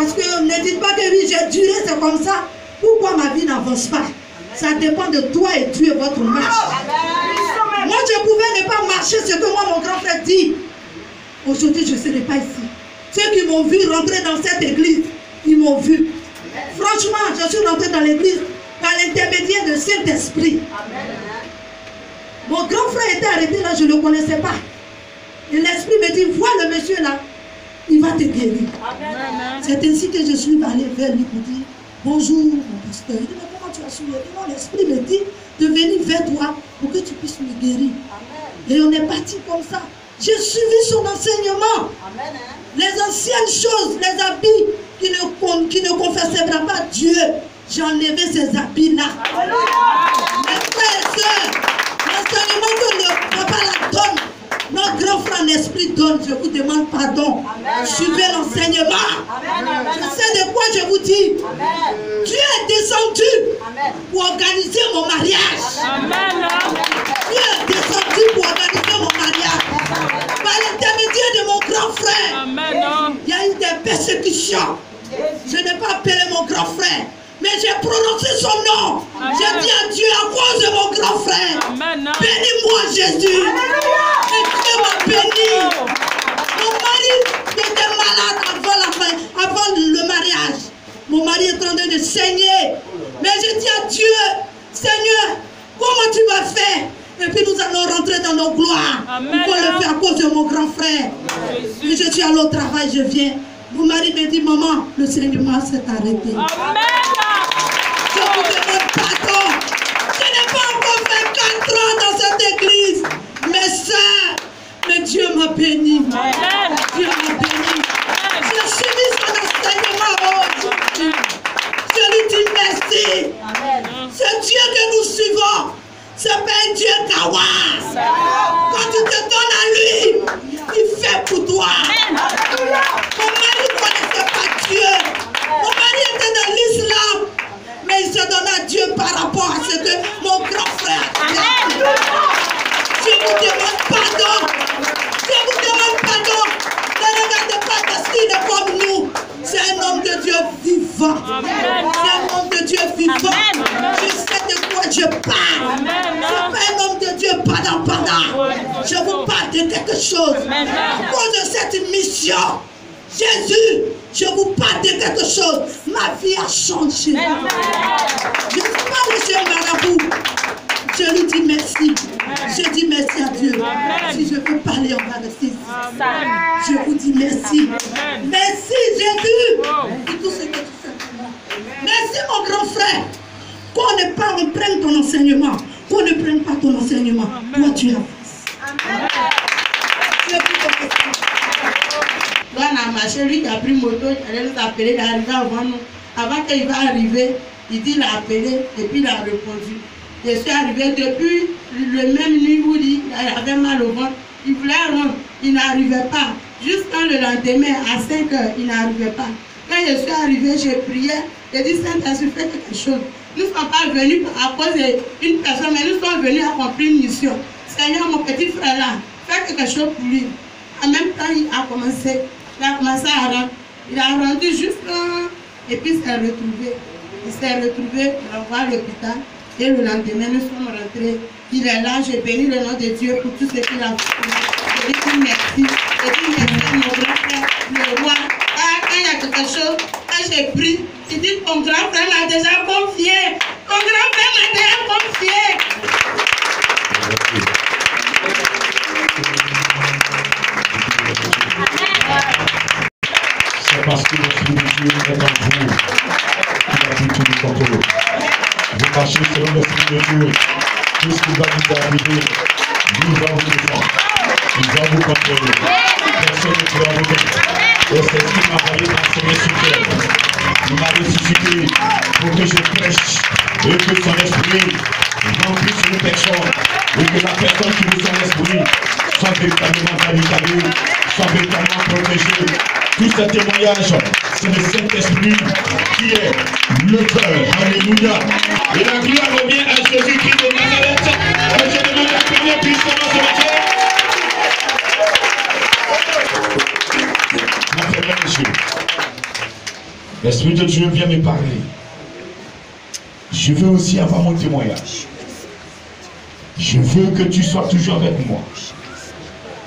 Parce que ne dites pas que oui, j'ai duré, c'est comme ça. Pourquoi ma vie n'avance pas? Ça dépend de toi et Dieu, votre marche. Moi, je pouvais ne pas marcher ce que moi, mon grand frère dit. Aujourd'hui, je ne serai pas ici. Ceux qui m'ont vu rentrer dans cette église, ils m'ont vu. Franchement, je suis rentré dans l'église par l'intermédiaire de Saint-Esprit. Mon grand frère était arrêté là, je ne le connaissais pas. Et l'Esprit me dit, vois le monsieur là, il va te guérir. C'est ainsi que je suis allé vers lui pour dire, bonjour mon pasteur. Il dit, mais comment tu as su? Non, l'Esprit me dit de venir vers toi pour que tu puisses me guérir. Et on est parti comme ça. J'ai suivi son enseignement. Les anciennes choses, les habits qui ne confessaient pas Dieu, j'ai enlevé ces habits-là. Mes frères et sœurs, l'enseignement que le papa la donne, notre grand frère l'Esprit donne, je vous demande pardon. Suivez l'enseignement. Je sais de quoi je vous dis. Dieu est descendu pour organiser mon mariage. Dieu est descendu pour organiser mon mariage. Par l'intermédiaire de mon grand frère, il y a eu des persécutions. Je n'ai pas appelé mon grand frère, mais j'ai prononcé son nom. J'ai dit à Dieu à cause de mon grand frère. Bénis-moi Jésus. Et Dieu m'a béni. Mon mari était malade avant le mariage. Mon mari est en train de saigner. Mais j'ai dit à Dieu, Seigneur, comment tu vas faire? Et puis nous allons rentrer dans nos gloires. Il faut le faire à cause de mon grand frère. Et je suis allé au travail, je viens. Mon mari me dit, maman, le saignement s'est arrêté. Je vous demande pardon. Je n'ai pas encore fait 4 ans dans cette église. Mais ça, mais Dieu m'a béni. Dieu m'a béni. J'ai suivi son enseignement aujourd'hui. Je lui dis merci. C'est Dieu que nous suivons. Ce n'est pas un Dieu kawa. Quand tu te donnes à lui, il fait pour toi. Mon mari ne connaissait pas Dieu. Mon mari était dans l'islam. Mais il se donne à Dieu par rapport à ce que mon grand frère a fait. Je vous demande pardon. Je vous demande pardon. Ne regardez pas parce qu'il est comme nous. C'est un homme de Dieu vivant. C'est un homme de Dieu vivant. Je sais de quoi je parle. C'est pas un homme de Dieu pendant. Je vous parle de quelque chose. À cause de cette mission, Jésus, je vous parle de quelque chose. Ma vie a changé. Je ne suis pas monsieur Marabout. Je lui dis merci. Je dis merci à Dieu. Si je peux parler, on va rester ici. Je vous dis merci. Merci Jésus pour tout ce que tu fais pour moi. Merci mon grand frère. Qu'on prenne ton enseignement. Qu'on ne prenne pas ton enseignement. Toi tu avances. Je vous remercie. Là, on a marché, lui qui a pris moto, il allait nous appeler d'arriver avant nous. Avant qu'il va arriver, il dit il a appelé et puis il a répondu. Je suis arrivé depuis le même nuit où il avait mal au ventre. Il voulait rentrer, il n'arrivait pas. Jusqu'à le lendemain, à 5 h, il n'arrivait pas. Quand je suis arrivé, j'ai prié. J'ai dit, Saint-Esprit, fais quelque chose. Nous ne sommes pas venus à cause d'une personne, mais nous sommes venus accomplir une mission. Seigneur, mon petit frère là, fais quelque chose pour lui. En même temps, il a commencé à rentrer. Il a rendu juste là, et puis il s'est retrouvé. Il s'est retrouvé, on va voir l'hôpital. Et le lendemain, nous sommes rentrés. Il est là, j'ai béni le nom de Dieu pour tout ce qu'il a fait. Je dis merci. Je dis merci à mon grand frère, le roi. Quand il y a quelque chose, quand j'ai pris, il dit ton grand frère m'a déjà confié. Ton grand frère m'a déjà confié. C'est parce que l'Esprit de Dieu est en vous qu'il a pu tout nous contrôler. Vous marchez selon l'Esprit de Dieu. Tout ce qui va vous arriver, nous va vous défendre. Il va vous contrôler. Personne ne pourra vous battre. Et c'est ce qui m'a envoyé m'enseigner sur terre. Il m'a ressuscité pour que je prêche et que son esprit remplisse une personne. Et que la personne qui vous son esprit soit véritablement radicalisée, soit véritablement protégée. Tous ces témoignages, c'est le Saint-Esprit qui est le cœur. Alléluia. Et la gloire revient à Jésus-Christ de Nazareth. Et je demande la première puissance dans ce matin. Ma frère, monsieur, L'Esprit de Dieu vient me parler. Je veux aussi avoir mon témoignage. Je veux que tu sois toujours avec moi.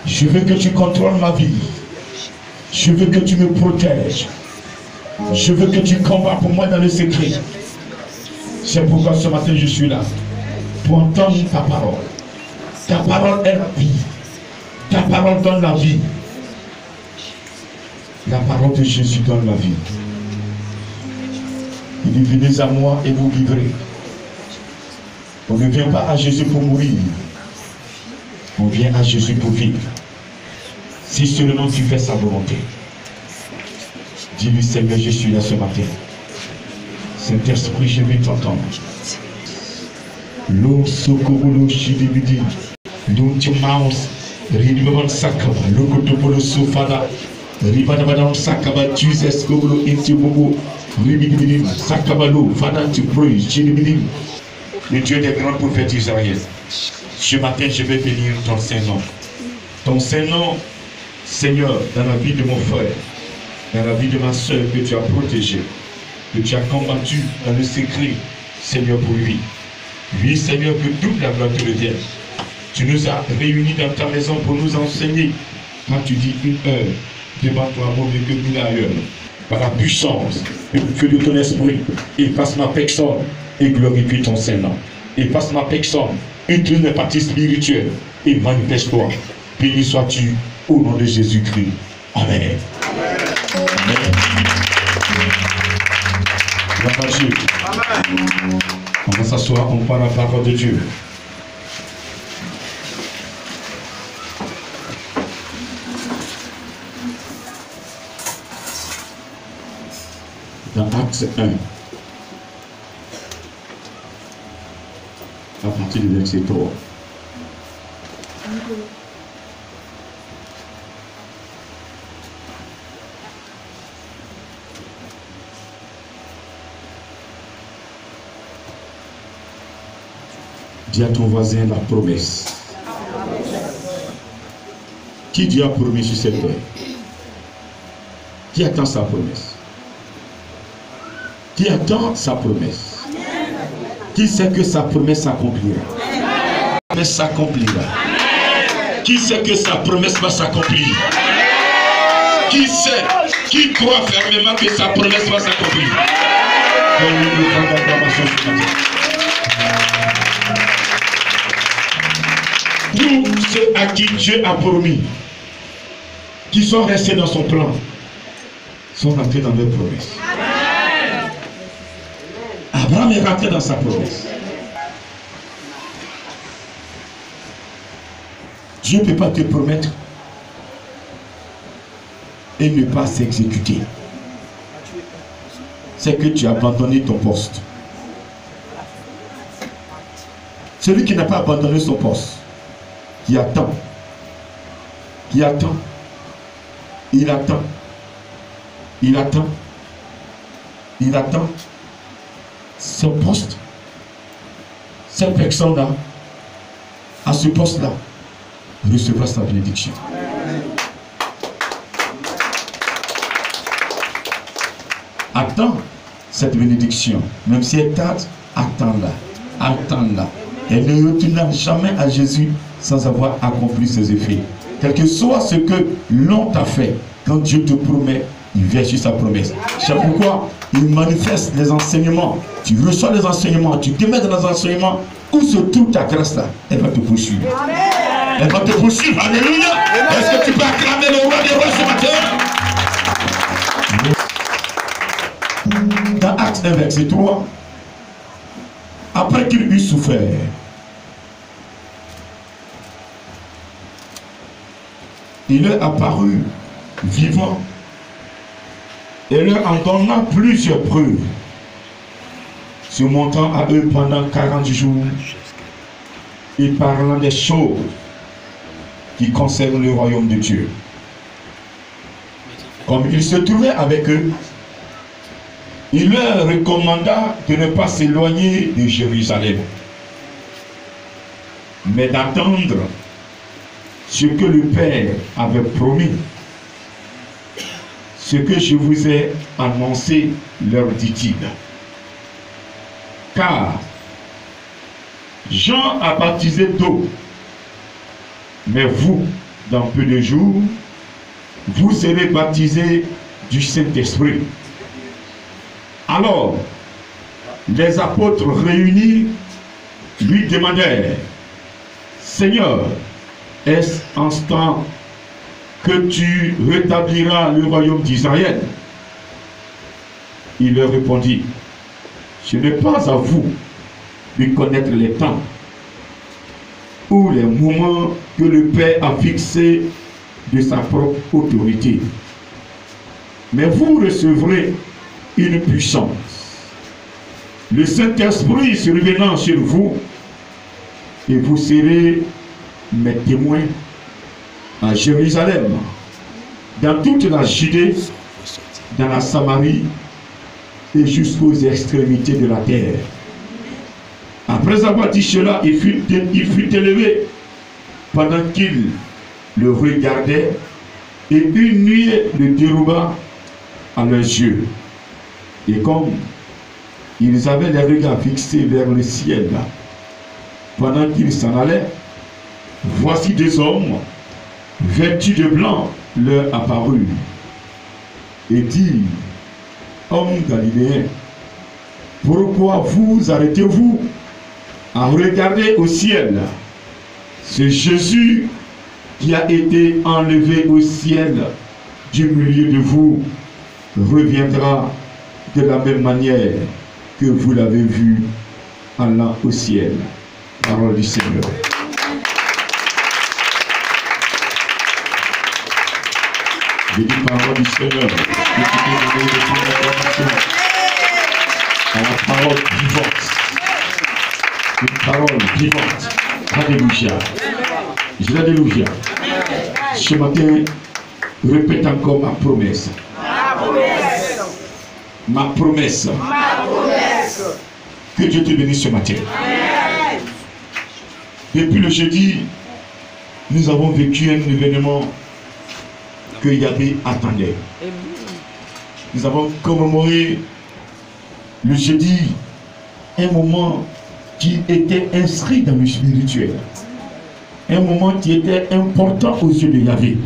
Je veux que tu contrôles ma vie. Je veux que tu me protèges. Je veux que tu combats pour moi dans le secret. C'est pourquoi ce matin je suis là. Pour entendre ta parole. Ta parole est la vie. Ta parole donne la vie. La parole de Jésus donne la vie. Il dit, venez à moi et vous vivrez. On ne vient pas à Jésus pour mourir. On vient à Jésus pour vivre. Si seulement tu fais sa volonté. Dis-lui, Seigneur, je suis là ce matin. Saint-Esprit, je vais t'entendre. L'eau socorro chidibidi. L'eau mouse. Ridibon sakaba. L'eau kotopolo sofada. Ribadabadam sakaba. Jesus kobolo intibobo. Ribidibidi. Sakabalo. Father, tu praise. Chidibidi. Le Dieu des grands prophètes d'Israël. Ce matin, je vais bénir ton Saint-Nom. Ton Saint-Nom, Seigneur, dans la vie de mon frère, dans la vie de ma soeur que tu as protégée, que tu as combattu dans le secret, Seigneur, pour lui. Oui, Seigneur, que toute la gloire te revienne. Tu nous as réunis dans ta maison pour nous enseigner. Quand tu dis une heure, devant toi, vaut mieux que 1000 ailleurs. Par la puissance et le feu de ton esprit, efface ma personne et glorifie ton Saint-Nom. Efface ma personne, utilise les parties spirituelles et manifeste-toi. Béni sois-tu au nom de Jésus-Christ. Amen. Amen. Amen. On va s'asseoir, on parle la parole de Dieu. Dans Acte 1, à partir du verset 3. Dis à ton voisin la promesse. Qui Dieu a promis sur cette terre? Qui attend sa promesse? Qui attend sa promesse? Qui sait que sa promesse s'accomplira? Sa promesse s'accomplira. Qui sait que sa promesse va s'accomplir? Qui sait, qui croit fermement que sa promesse va s'accomplir? Tous ceux à qui Dieu a promis, qui sont restés dans son plan, sont rentrés dans leur promesse. Abraham est rentré dans sa promesse. Dieu ne peut pas te promettre et ne pas s'exécuter. C'est que tu as abandonné ton poste. Celui qui n'a pas abandonné son poste, qui attend, il attend, il attend, il attend. Ce poste, cette personne-là, à ce poste-là, recevra sa bénédiction. Attends cette bénédiction, même si elle tarde, attends-la, attends-la. Elle ne retournera jamais à Jésus sans avoir accompli ses effets. Quel que soit ce que l'on t'a fait, quand Dieu te promet, il vient sur sa promesse. C'est pourquoi il manifeste les enseignements. Tu reçois les enseignements, tu te mets dans les enseignements. Où se trouve ta grâce là? Elle va te poursuivre. Elle va te poursuivre. Alléluia. Est-ce que tu peux acclamer le roi des rois ce matin? Dans Acte 1, verset 3, après qu'il eut souffert, il leur apparut vivant et leur en donnant plusieurs preuves, se montrant à eux pendant 40 jours et parlant des choses qui concernent le royaume de Dieu. Comme il se trouvait avec eux, il leur recommanda de ne pas s'éloigner de Jérusalem, mais d'attendre ce que le Père avait promis, ce que je vous ai annoncé, leur dit-il. Car Jean a baptisé d'eau, mais vous, dans peu de jours, vous serez baptisés du Saint-Esprit. Alors, les apôtres réunis lui demandèrent, Seigneur, est-ce en ce temps que tu rétabliras le royaume d'Israël? Il leur répondit, ce n'est pas à vous de connaître les temps ou les moments que le Père a fixés de sa propre autorité. Mais vous recevrez une puissance. Le Saint-Esprit survenant sur vous, et vous serez mes témoins à Jérusalem, dans toute la Judée, dans la Samarie et jusqu'aux extrémités de la terre. Après avoir dit cela, il fut élevé pendant qu'il le regardait, et une nuée le déroba à leurs yeux. Et comme ils avaient les regards fixés vers le ciel, pendant qu'ils s'en allaient, voici deux hommes vêtus de blanc leur apparurent et dirent, hommes galiléens, pourquoi vous arrêtez-vous à regarder au ciel? C'est Jésus qui a été enlevé au ciel du milieu de vous reviendra de la même manière que vous l'avez vu allant au ciel. Parole du Seigneur. Je dis parole du Seigneur. La parole vivante. Une parole vivante. Alléluia. Je dis alléluia. Ce matin, répète encore ma promesse. Ma promesse. Que Dieu te bénisse ce matin. Amen. Depuis le jeudi, nous avons vécu un événement que Yahvé attendait. Nous avons commémoré le jeudi un moment qui était inscrit dans le spirituel. Un moment qui était important aux yeux de Yahvé.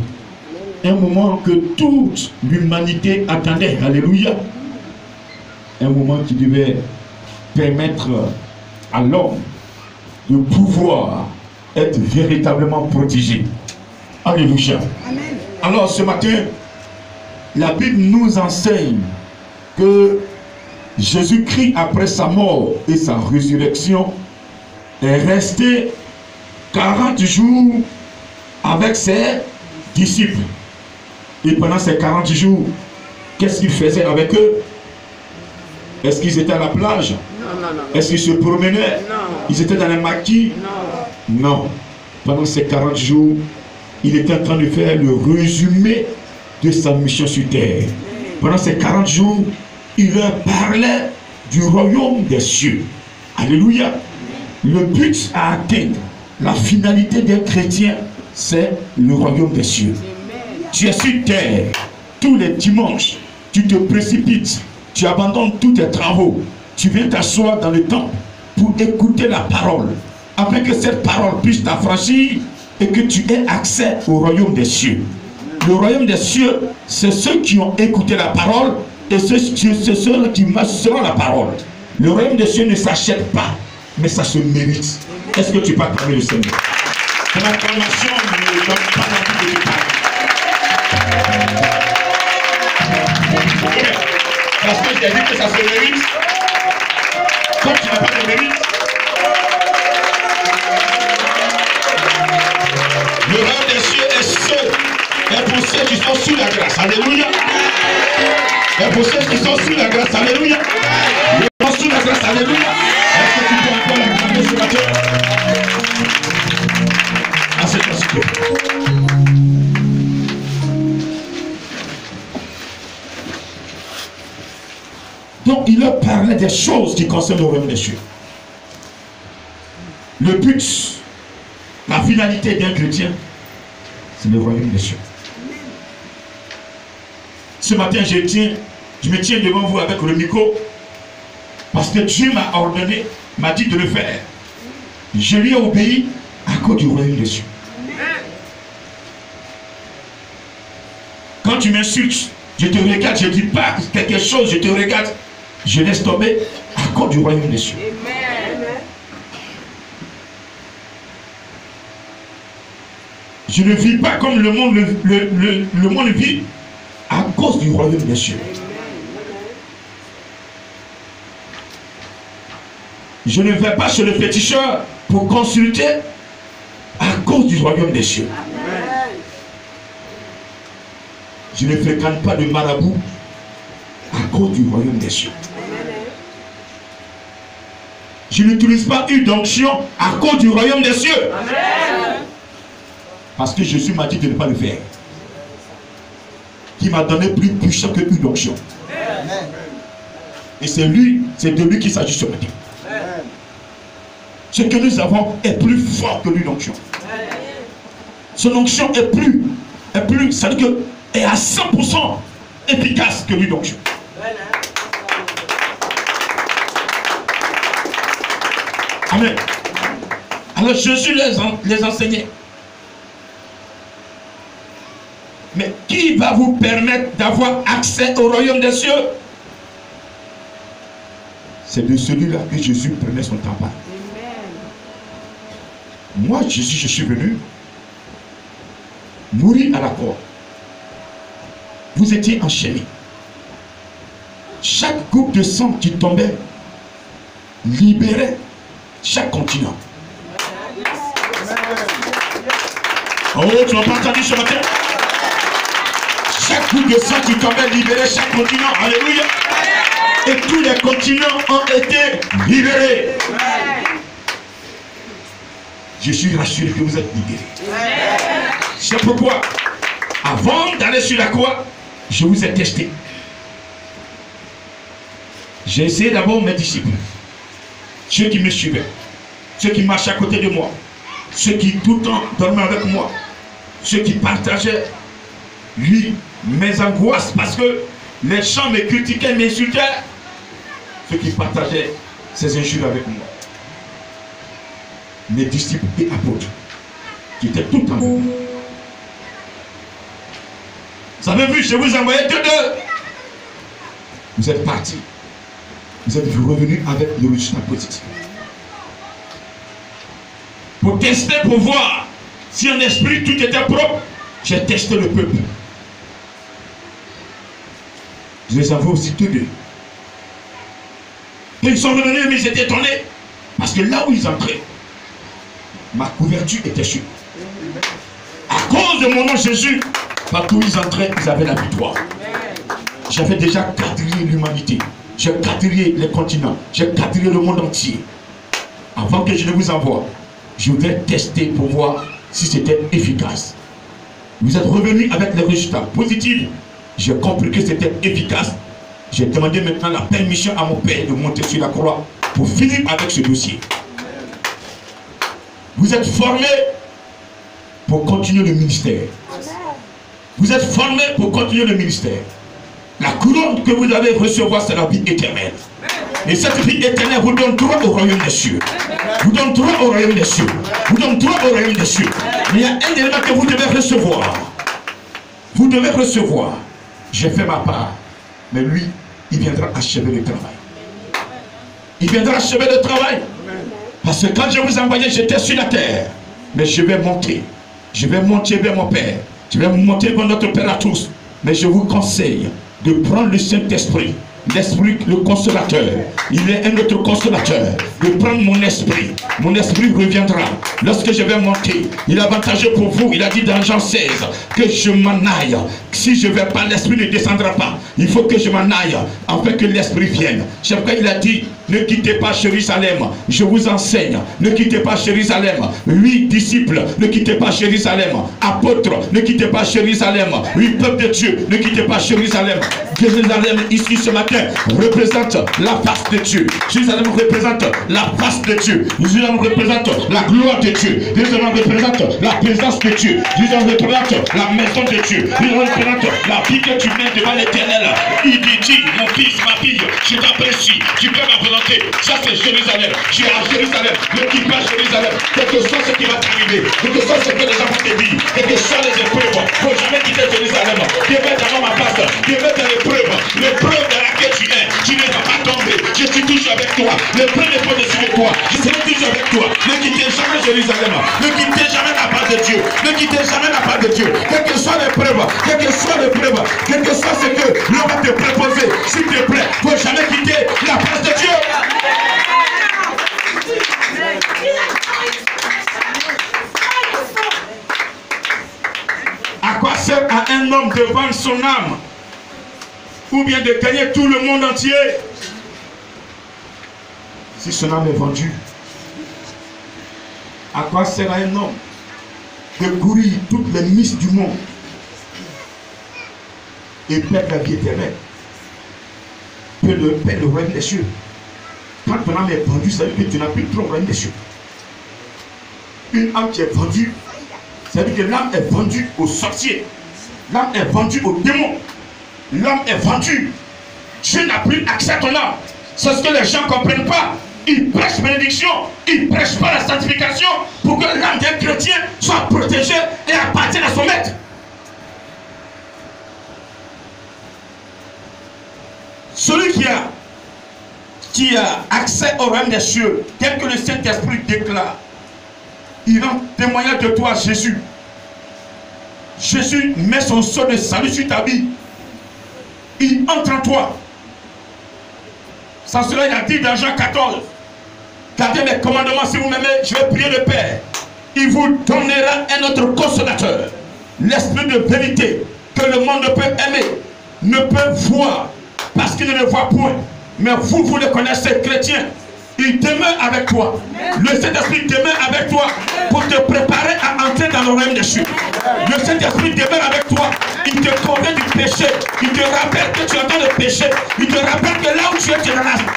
Un moment que toute l'humanité attendait. Alléluia. Un moment qui devait permettre à l'homme de pouvoir être véritablement protégé. Alléluia. Amen. Alors ce matin, la Bible nous enseigne que Jésus-Christ, après sa mort et sa résurrection, est resté 40 jours avec ses disciples. Et pendant ces 40 jours, qu'est-ce qu'il faisait avec eux? Est-ce qu'ils étaient à la plage? Non. Est-ce qu'ils se promenaient? Non. Ils étaient dans les maquis? Non. Pendant ces 40 jours, il était en train de faire le résumé de sa mission sur terre. Pendant ces 40 jours, il leur parlait du royaume des cieux. Alléluia. Le but à atteindre, la finalité des chrétiens, c'est le royaume des cieux. Tu es sur terre, tous les dimanches, tu te précipites, tu abandonnes tous tes travaux, tu viens t'asseoir dans le temple pour écouter la parole, afin que cette parole puisse t'affranchir et que tu aies accès au royaume des cieux. Le royaume des cieux, c'est ceux qui ont écouté la parole et c'est ceux qui marchent selon la parole. Le royaume des cieux ne s'achète pas, mais ça se mérite. Est-ce que tu peux acclamer le Seigneur? Ton acclamation ne donne pas la vie de détail. Parce que je t'ai dit que ça se mérite. Comme tu n'as pas de mérite, le royaume des cieux est pour ceux qui sont sous la grâce. Alléluia. Et pour ceux qui sont sous la grâce. Alléluia. Ils sont sous la grâce. Alléluia. Est-ce que tu peux encore l'acclamer ce matin? À cet aspect. Donc il leur parlait des choses qui concernent le royaume des cieux. Le but, la finalité d'un chrétien, c'est le royaume des cieux. Ce matin, je me tiens devant vous avec le micro parce que Dieu m'a ordonné, m'a dit de le faire. Je lui ai obéi à cause du royaume des cieux. Quand tu m'insultes, je te regarde, je ne dis pas quelque chose, je te regarde, je laisse tomber à cause du royaume des cieux. Je ne vis pas comme le monde vit à cause du royaume des cieux. Je ne vais pas chez le féticheur pour consulter à cause du royaume des cieux. Je ne fréquente pas de marabout à cause du royaume des cieux. Je n'utilise pas une onction à cause du royaume des cieux. Parce que Jésus m'a dit de ne pas le faire. Qui m'a donné plus puissant que une onction. Et c'est de lui qu'il s'agit ce matin. Ce que nous avons est plus fort que une onction. Son onction est plus, ça veut dire que est à 100% efficace que une onction. Amen. Alors Jésus les enseignait. Mais qui va vous permettre d'avoir accès au royaume des cieux? C'est de celui-là que Jésus prenait son temps. Moi, Jésus, je suis venu mourir à la croix. Vous étiez enchaînés. Chaque goutte de sang qui tombait libérait chaque continent. Oh, tu n'as pas entendu ce matin? Chaque goutte de sang qui tombait libérait chaque continent. Alléluia. Et tous les continents ont été libérés. Je suis rassuré que vous êtes libérés. C'est pourquoi, avant d'aller sur la croix, je vous ai testé. J'ai essayé d'abord mes disciples, ceux qui me suivaient, ceux qui marchaient à côté de moi, ceux qui tout le temps dormaient avec moi, ceux qui partageaient mes angoisses parce que les gens me critiquaient, m'insultaient, ceux qui partageaient ces injures avec moi. Mes disciples et apôtres qui étaient tout le temps avec moi. Vous avez vu, je vous envoyais deux. Vous êtes partis. Vous êtes revenus avec le résultat positif. Pour tester, pour voir si en esprit tout était propre, j'ai testé le peuple. Je les avais aussi tous deux. Et ils sont revenus, mais ils étaient étonnés. Parce que là où ils entraient, ma couverture était sûre. À cause de mon nom Jésus, partout où ils entraient, ils avaient la victoire. J'avais déjà quadrillé l'humanité. J'ai quadrillé les continents. J'ai quadrillé le monde entier. Avant que je ne vous envoie, je voulais tester pour voir si c'était efficace. Vous êtes revenus avec les résultats positifs. J'ai compris que c'était efficace. J'ai demandé maintenant la permission à mon père de monter sur la croix pour finir avec ce dossier. Vous êtes formés pour continuer le ministère. Vous êtes formés pour continuer le ministère. La couronne que vous allez recevoir, c'est la vie éternelle. Et cette vie éternelle vous donne droit au royaume des cieux. Vous donne droit au royaume des cieux. Vous donne droit au royaume des cieux. Mais il y a un élément que vous devez recevoir. Vous devez recevoir. J'ai fait ma part. Mais lui, il viendra achever le travail. Il viendra achever le travail. Parce que quand je vous envoyais, j'étais sur la terre. Mais je vais monter. Je vais monter vers mon Père. Je vais monter vers notre Père à tous. Mais je vous conseille de prendre le Saint-Esprit. L'Esprit, le consolateur. Il est un autre consolateur. De prendre mon esprit. Mon esprit reviendra. Lorsque je vais monter, il est avantageux pour vous. Il a dit dans Jean 16 que je m'en aille. Si je ne vais pas, l'esprit ne descendra pas. Il faut que je m'en aille afin que l'esprit vienne. C'est pourquoi il a dit, ne quittez pas Jérusalem. Je vous enseigne. Ne quittez pas Jérusalem. 8 disciples, ne quittez pas Jérusalem. Apôtres, ne quittez pas Jérusalem. 8 peuples de Dieu, ne quittez pas Jérusalem. Jérusalem ici ce matin représente la face de Dieu. Jérusalem représente la face de Dieu. Jérusalem représente la gloire de Dieu. Jérusalem représente la présence de Dieu. Jérusalem représente la maison de Dieu. Jérusalem représente la vie que tu mets devant l'Éternel. Il dit, mon fils, ma fille, je t'apprécie, tu fais ma volonté. Ça c'est Jérusalem. Tu es à Jérusalem. Le qui passe Jérusalem, quel que soit ce qui va t'arriver, quel que soit ce que les gens vont te dire, quel que soit les épreuves, il ne faut jamais quitter Jérusalem. Dieu va dans ma place. Dieu va dans l'épreuve dans laquelle tu es. Tu ne vas pas tomber. Je suis toujours avec toi. L'épreuve n'est pas dessus de toi. Je serai toujours avec toi. Ne quittez jamais Jérusalem. Ne quittez jamais la part de Dieu. Ne quittez jamais la part de Dieu. Quelle que soit l'épreuve, quel que soit l'épreuve, quel que soit ce que l'on va te proposer, s'il te plaît, il ne faut jamais quitter la place de Dieu. À quoi sert à un homme de vendre son âme ou bien de gagner tout le monde entier si son âme est vendue? À quoi sert à un homme de courir toutes les misses du monde et perdre la vie éternelle, perdre le royaume des cieux? Quand ton âme est vendue, ça veut dire que tu n'as plus trop le royaume des cieux. Une âme qui est vendue, ça veut dire que l'âme est vendue aux sorciers. L'âme est vendue aux démons. L'âme est vendue. Dieu n'a plus accès à ton âme. C'est ce que les gens ne comprennent pas. Ils prêchent bénédiction. Ils ne prêchent pas la sanctification pour que l'âme d'un chrétien soit protégée et appartienne à son maître. Celui qui a accès au royaume des cieux, tel que le Saint-Esprit déclare, il rend témoignage de toi, Jésus. Jésus met son sceau de salut sur ta vie. Il entre en toi. Sans cela, il a dit dans Jean 14, gardez mes commandements, si vous m'aimez, je vais prier le Père. Il vous donnera un autre consolateur, l'esprit de vérité, que le monde ne peut aimer, ne peut voir, parce qu'il ne le voit point. Mais vous le connaissez, chrétiens. Il demeure avec toi. Le Saint-Esprit demeure avec toi pour te préparer à entrer dans le royaume des cieux. Le Saint-Esprit demeure avec toi. Il te convainc du péché. Il te rappelle que tu es en train de pécher. Il te rappelle que là où tu es, tu es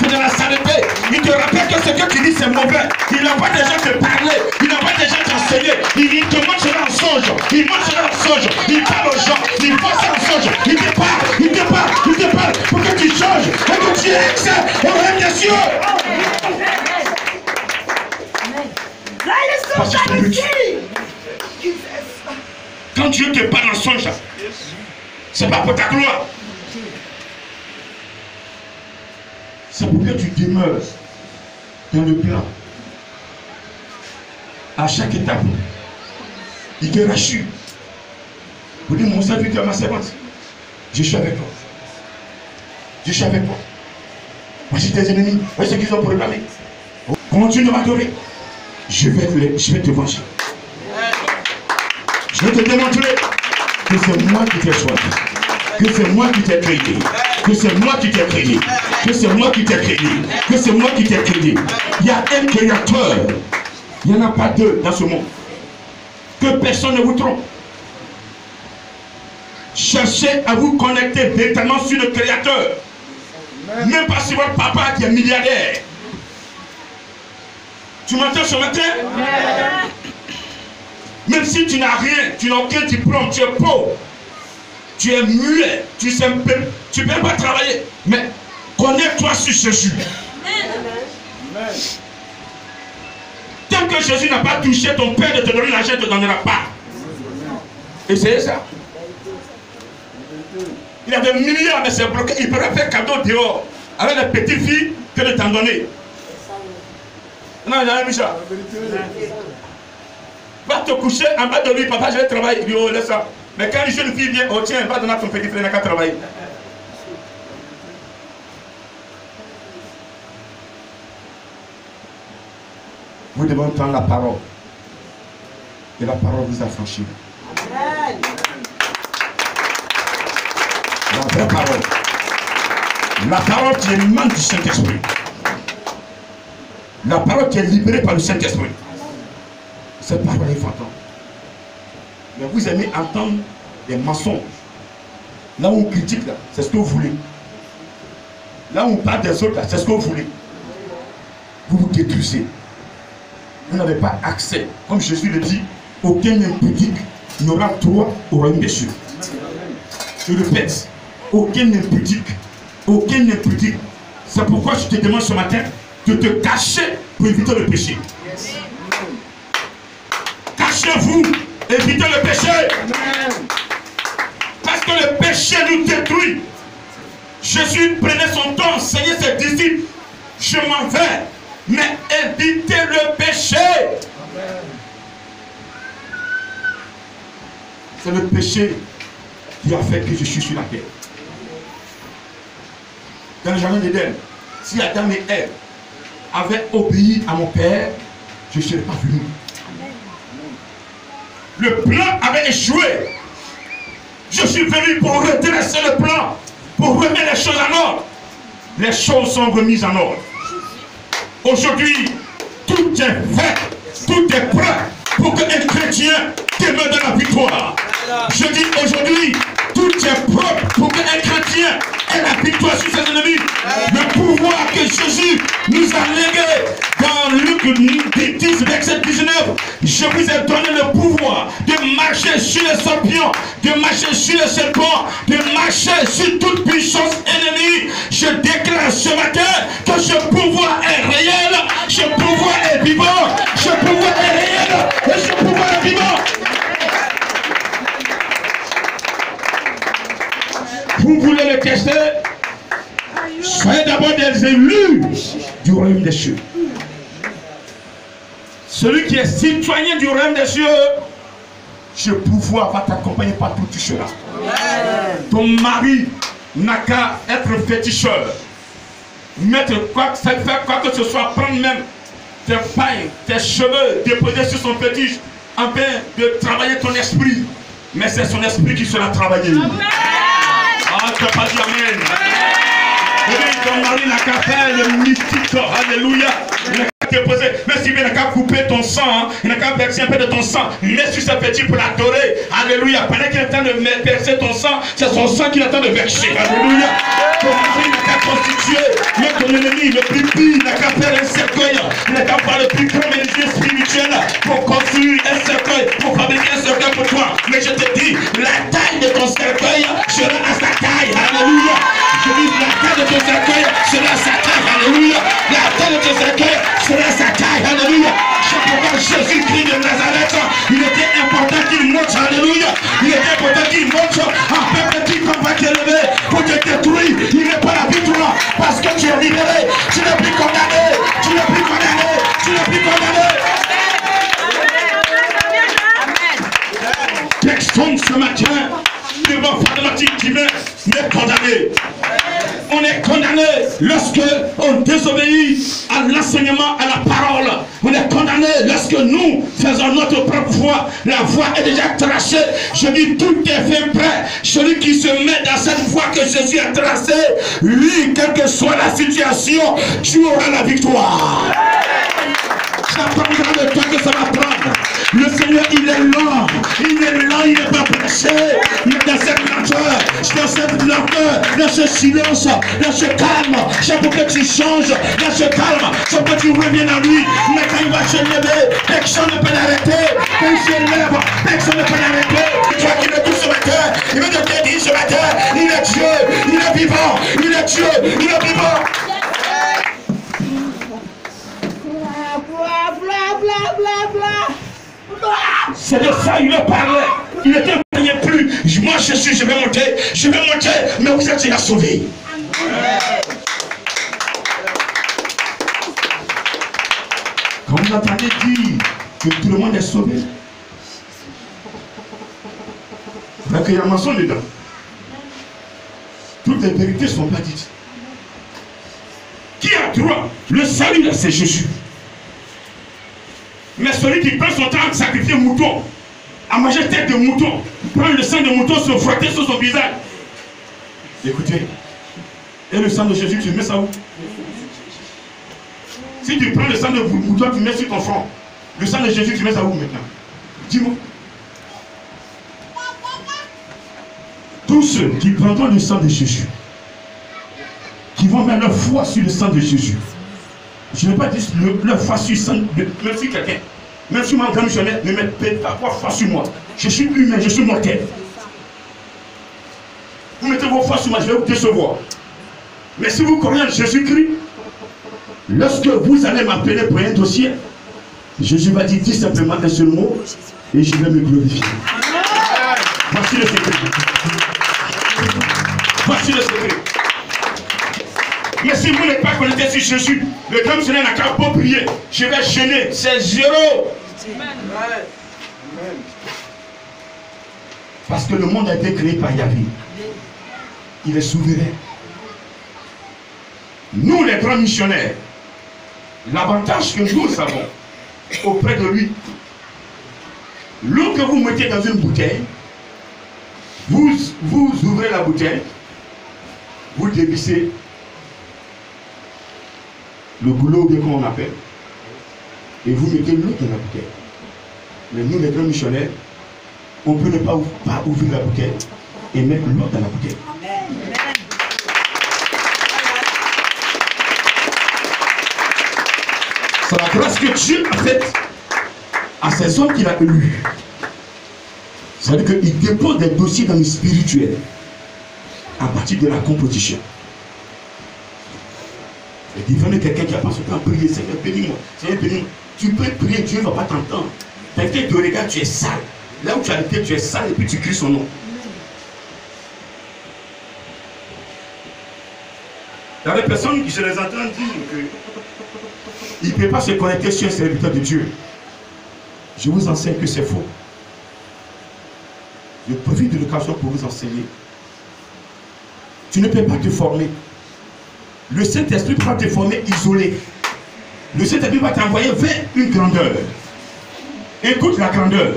dans la saleté. Il te rappelle que ce que tu dis, c'est mauvais. Il envoie des gens te parler. Il envoie des gens t'enseigner. Il te montre cela en songe. Il montre cela en songe. Il parle aux gens. Il voit ça en songe. Il te parle. Il te parle. Il te parle pour que tu changes et que tu aies accès au royaume des cieux. Quand Dieu te parle en songe, c'est pas pour ta gloire. C'est pour que tu demeures dans le plan. À chaque étape, il te rassure. Vous dites, mon serviteur, ma servante, je suis avec toi. Je suis avec toi. Voici tes ennemis, voici ce qu'ils ont programmé. Continue de m'adorer. Je vais te venger. Je vais te démontrer que c'est moi qui t'ai choisi. Que c'est moi qui t'ai créé. Que c'est moi qui t'ai créé. Que c'est moi qui t'ai créé. Que c'est moi qui t'ai créé. Il y a un créateur. Il n'y en a pas deux dans ce monde. Que personne ne vous trompe. Cherchez à vous connecter véritablement sur le créateur. Même pas sur votre papa qui est milliardaire. Tu m'entends ce matin? Même si tu n'as rien, tu n'as aucun diplôme, tu es pauvre, tu es muet, tu ne peux pas travailler, mais connecte-toi sur Jésus. Tant que Jésus n'a pas touché ton père de te donner l'argent, il ne te donnera pas. Essayez ça. Il a des milliards, mais c'est bloqué. Il peut faire cadeau dehors avec les petites filles que de t'en donner. Non, il a un Micha. Va te coucher en bas de lui, papa, je vais travailler. Il dit, oh, laisse ça. Mais quand une jeune fille vient, oh tiens, va donner à ton petit frère, il n'a qu'à travailler. Vous devez entendre la parole. Et la parole vous affranchit. La vraie parole. La parole qui émane du Saint-Esprit. La parole qui est libérée par le Saint-Esprit. Cette parole est fantôme. Mais vous aimez entendre des mensonges. Là où on critique, là, c'est ce que vous voulez. Là où on parle des autres, là, c'est ce que vous voulez. Vous vous détruisez. Vous n'avez pas accès. Comme Jésus le dit, aucun impudique n'aura droit au royaume des cieux. Je répète, aucun impudique. Aucun impudique. C'est pourquoi je te demande ce matin de te cacher pour éviter le péché. Cachez-vous, évitez le péché. Parce que le péché nous détruit. Jésus prenait son temps, enseignait ses disciples. Je m'en vais, mais évitez le péché. C'est le péché qui a fait que je suis sur la terre. Dans le jardin d'Éden, si Adam et Ève avaient obéi à mon Père, je ne serais pas venu. Le plan avait échoué. Je suis venu pour redresser le plan, pour remettre les choses en ordre. Les choses sont remises en ordre. Aujourd'hui, tout est fait, tout est prêt pour qu'un chrétien demeure dans la victoire. Je dis aujourd'hui, tout est propre pour qu'un chrétien ait la victoire sur ses ennemis. Le pouvoir que Jésus nous a légué dans Luc 10, verset 19. Je vous ai donné le pouvoir de marcher sur les scorpions, de marcher sur les serpents, de marcher sur toute puissance ennemie. Je déclare ce matin que ce pouvoir est réel, ce pouvoir est vivant, ce pouvoir est réel et ce pouvoir est vivant. Vous voulez le tester? Soyez d'abord des élus du royaume des cieux. Celui qui est citoyen du royaume des cieux, ce pouvoir va t'accompagner partout où tu seras. Ton mari n'a qu'à être féticheur. Mettre faire quoi que ce soit, prendre même tes pailles, tes cheveux, déposer sur son fétiche, afin de travailler ton esprit. Mais c'est son esprit qui sera travaillé. Ah, tu n'as pas dit amen. Ton mari n'a qu'à faire le mystique. Alléluia. Il n'a qu'à déposer. Mais s'il n'a qu'à couper ton sang, il n'a qu'à verser un peu de ton sang. Mets sur sa petite pour l'adorer. Alléluia. Pendant qu'il est en train de verser ton sang, c'est son sang qu'il est en train de verser. Alléluia. Ton mari n'a qu'à constituer. Mais ton ennemi, le plus pire, n'a qu'à faire un cercueil. Il n'a qu'à faire le plus grand ministère spirituel pour construire un cercueil, pour fabriquer un cercueil pour toi. Mais je te dis, la taille de ton cercueil sera à sa taille. Alléluia. Je dis, la taille de ton cercueil sera à sa taille. Alléluia. La taille de ton cercueil sera à sa taille. Alléluia. C'est pourquoi Jésus-Christ de Nazareth, il était important qu'il monte. Alléluia. Il était important qu'il monte afin que tu combattes élevé pour te détruire. Il n'est pas la victoire parce que tu es libéré. Tu n'es plus condamné. Tu n'es plus condamné. Tu n'es plus condamné. Personne ce matin devant Fadematique divin n'est condamné. On est condamné lorsque on désobéit à l'enseignement, à la parole. On est condamné lorsque nous faisons notre propre voie. La voie est déjà tracée. Je dis, tout est fait prêt. Celui qui se met dans cette voie que Jésus a tracée, lui, quelle que soit la situation, tu auras la victoire. Ça prendra le temps que ça va prendre. Le Seigneur, il est lent. Il est lent, il n'est pas pressé. Il est dans cette lenteur, dans ce silence, dans ce calme. C'est pour que tu changes, dans ce calme. C'est pour que tu reviennes à lui. Mais quand il va se lever, personne ne peut l'arrêter. Quand il se lève, personne ne peut l'arrêter. Toi qui le dis ce matin, il veut te dire ce matin, il est Dieu, il est vivant, il est Dieu, il est vivant. C'est de ça il me parlait. Il ne témoignait plus. Moi je vais monter, mais vous êtes déjà sauvés. Quand vous entendez dire que tout le monde est sauvé, il y a un mensonge dedans. Toutes les vérités ne sont pas dites. Qui a droit? Le salut, c'est Jésus. Mais celui qui prend son temps à sacrifier un mouton, à manger tête de mouton, prendre le sang de mouton, se frotter sur son visage. Écoutez, et le sang de Jésus, tu mets ça où? Si tu prends le sang de mouton, tu mets sur ton front. Le sang de Jésus, tu mets ça où maintenant? Dis-moi. tous ceux qui prendront le sang de Jésus, qui vont mettre leur foi sur le sang de Jésus. Je n'ai pas dit leur foi sur le sang de même si quelqu'un, même si moi, grand missionnaire, ne mettez pas foi sur moi. Je suis humain, je suis mortel. Vous mettez vos foi sur moi, je vais vous décevoir. Mais si vous croyez en Jésus-Christ, lorsque vous allez m'appeler pour un dossier, Jésus va dire, dis simplement un seul mot et je vais me glorifier. Voici le secret. Voici le secret. Mais si vous n'êtes pas connecté sur Jésus, le grand missionnaire n'a qu'à pas prier. Je vais gêner. C'est zéro. Parce que le monde a été créé par Yahvé. Il est souverain. Nous, les grands missionnaires, l'avantage que nous avons auprès de lui, l'eau que vous mettez dans une bouteille, vous ouvrez la bouteille, vous dévissez le goulot, bien comme on appelle, et vous mettez l'eau dans la bouteille. Mais nous, les grands missionnaires, on peut ne pas ouvrir la bouteille et mettre l'eau dans la bouteille. C'est la grâce que Dieu a faite à ces hommes qu'il a élus. C'est-à-dire qu'il dépose des dossiers dans le spirituel à partir de la composition. Il dit, quelqu'un qui a pas ce temps à prier, Seigneur, bénis-moi, Seigneur, bénis-moi. Tu peux prier, Dieu ne va pas t'entendre. Quelqu'un te regarde, tu es sale. Là où tu as été, tu es sale et puis tu cries son nom. Il y a des personnes qui se les entendent dire qu'ils ne peuvent pas se connecter sur un serviteur de Dieu. Je vous enseigne que c'est faux. Je profite de l'occasion pour vous enseigner. Tu ne peux pas te former. Le Saint-Esprit ne peut pas te former isolé. Le Saint-Esprit va t'envoyer vers une grandeur. Écoute la grandeur.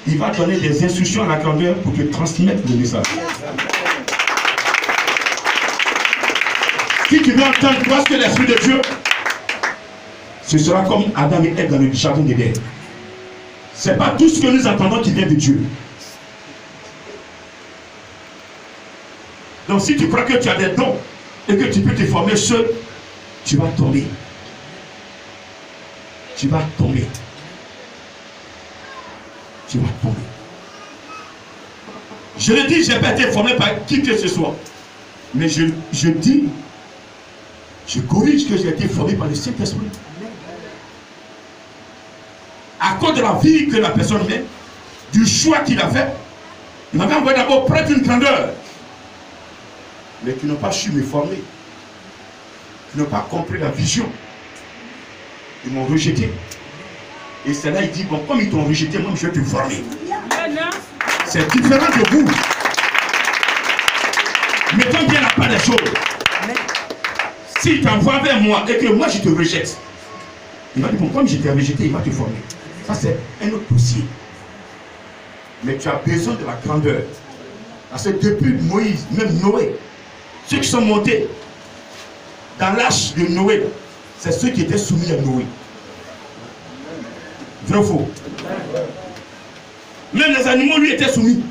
Il va donner des instructions à la grandeur pour te transmettre le message. Si tu veux entendre quoi que l'Esprit de Dieu, ce sera comme Adam et Ève dans le jardin d'Éden. Ce n'est pas tout ce que nous entendons qui vient de Dieu. Donc si tu crois que tu as des dons et que tu peux te former seul, tu vas tomber. Tu vas tomber. Tu vas tomber. Je le dis, je n'ai pas été formé par qui que ce soit. Mais je dis, je corrige que j'ai été formé par le Saint-Esprit. À cause de la vie que la personne met, du choix qu'il a fait, il m'avait envoyé d'abord prêtre une grandeur. Mais qui n'ont pas su me former. Qui n'ont pas compris la vision. Ils m'ont rejeté. Et c'est là il dit, bon, comme ils t'ont rejeté, moi je vais te former. C'est différent de vous. Mettons bien la part des choses. S'il t'envoie vers moi et que moi je te rejette, il va dire, bon, comme je t'ai rejeté, il va te former. Ça c'est un autre dossier. Mais tu as besoin de la grandeur. Parce que depuis Moïse, même Noé, ceux qui sont montés dans l'âge de Noé, c'est ceux qui étaient soumis à Noé. Vrai ou faux? Même les animaux lui étaient soumis.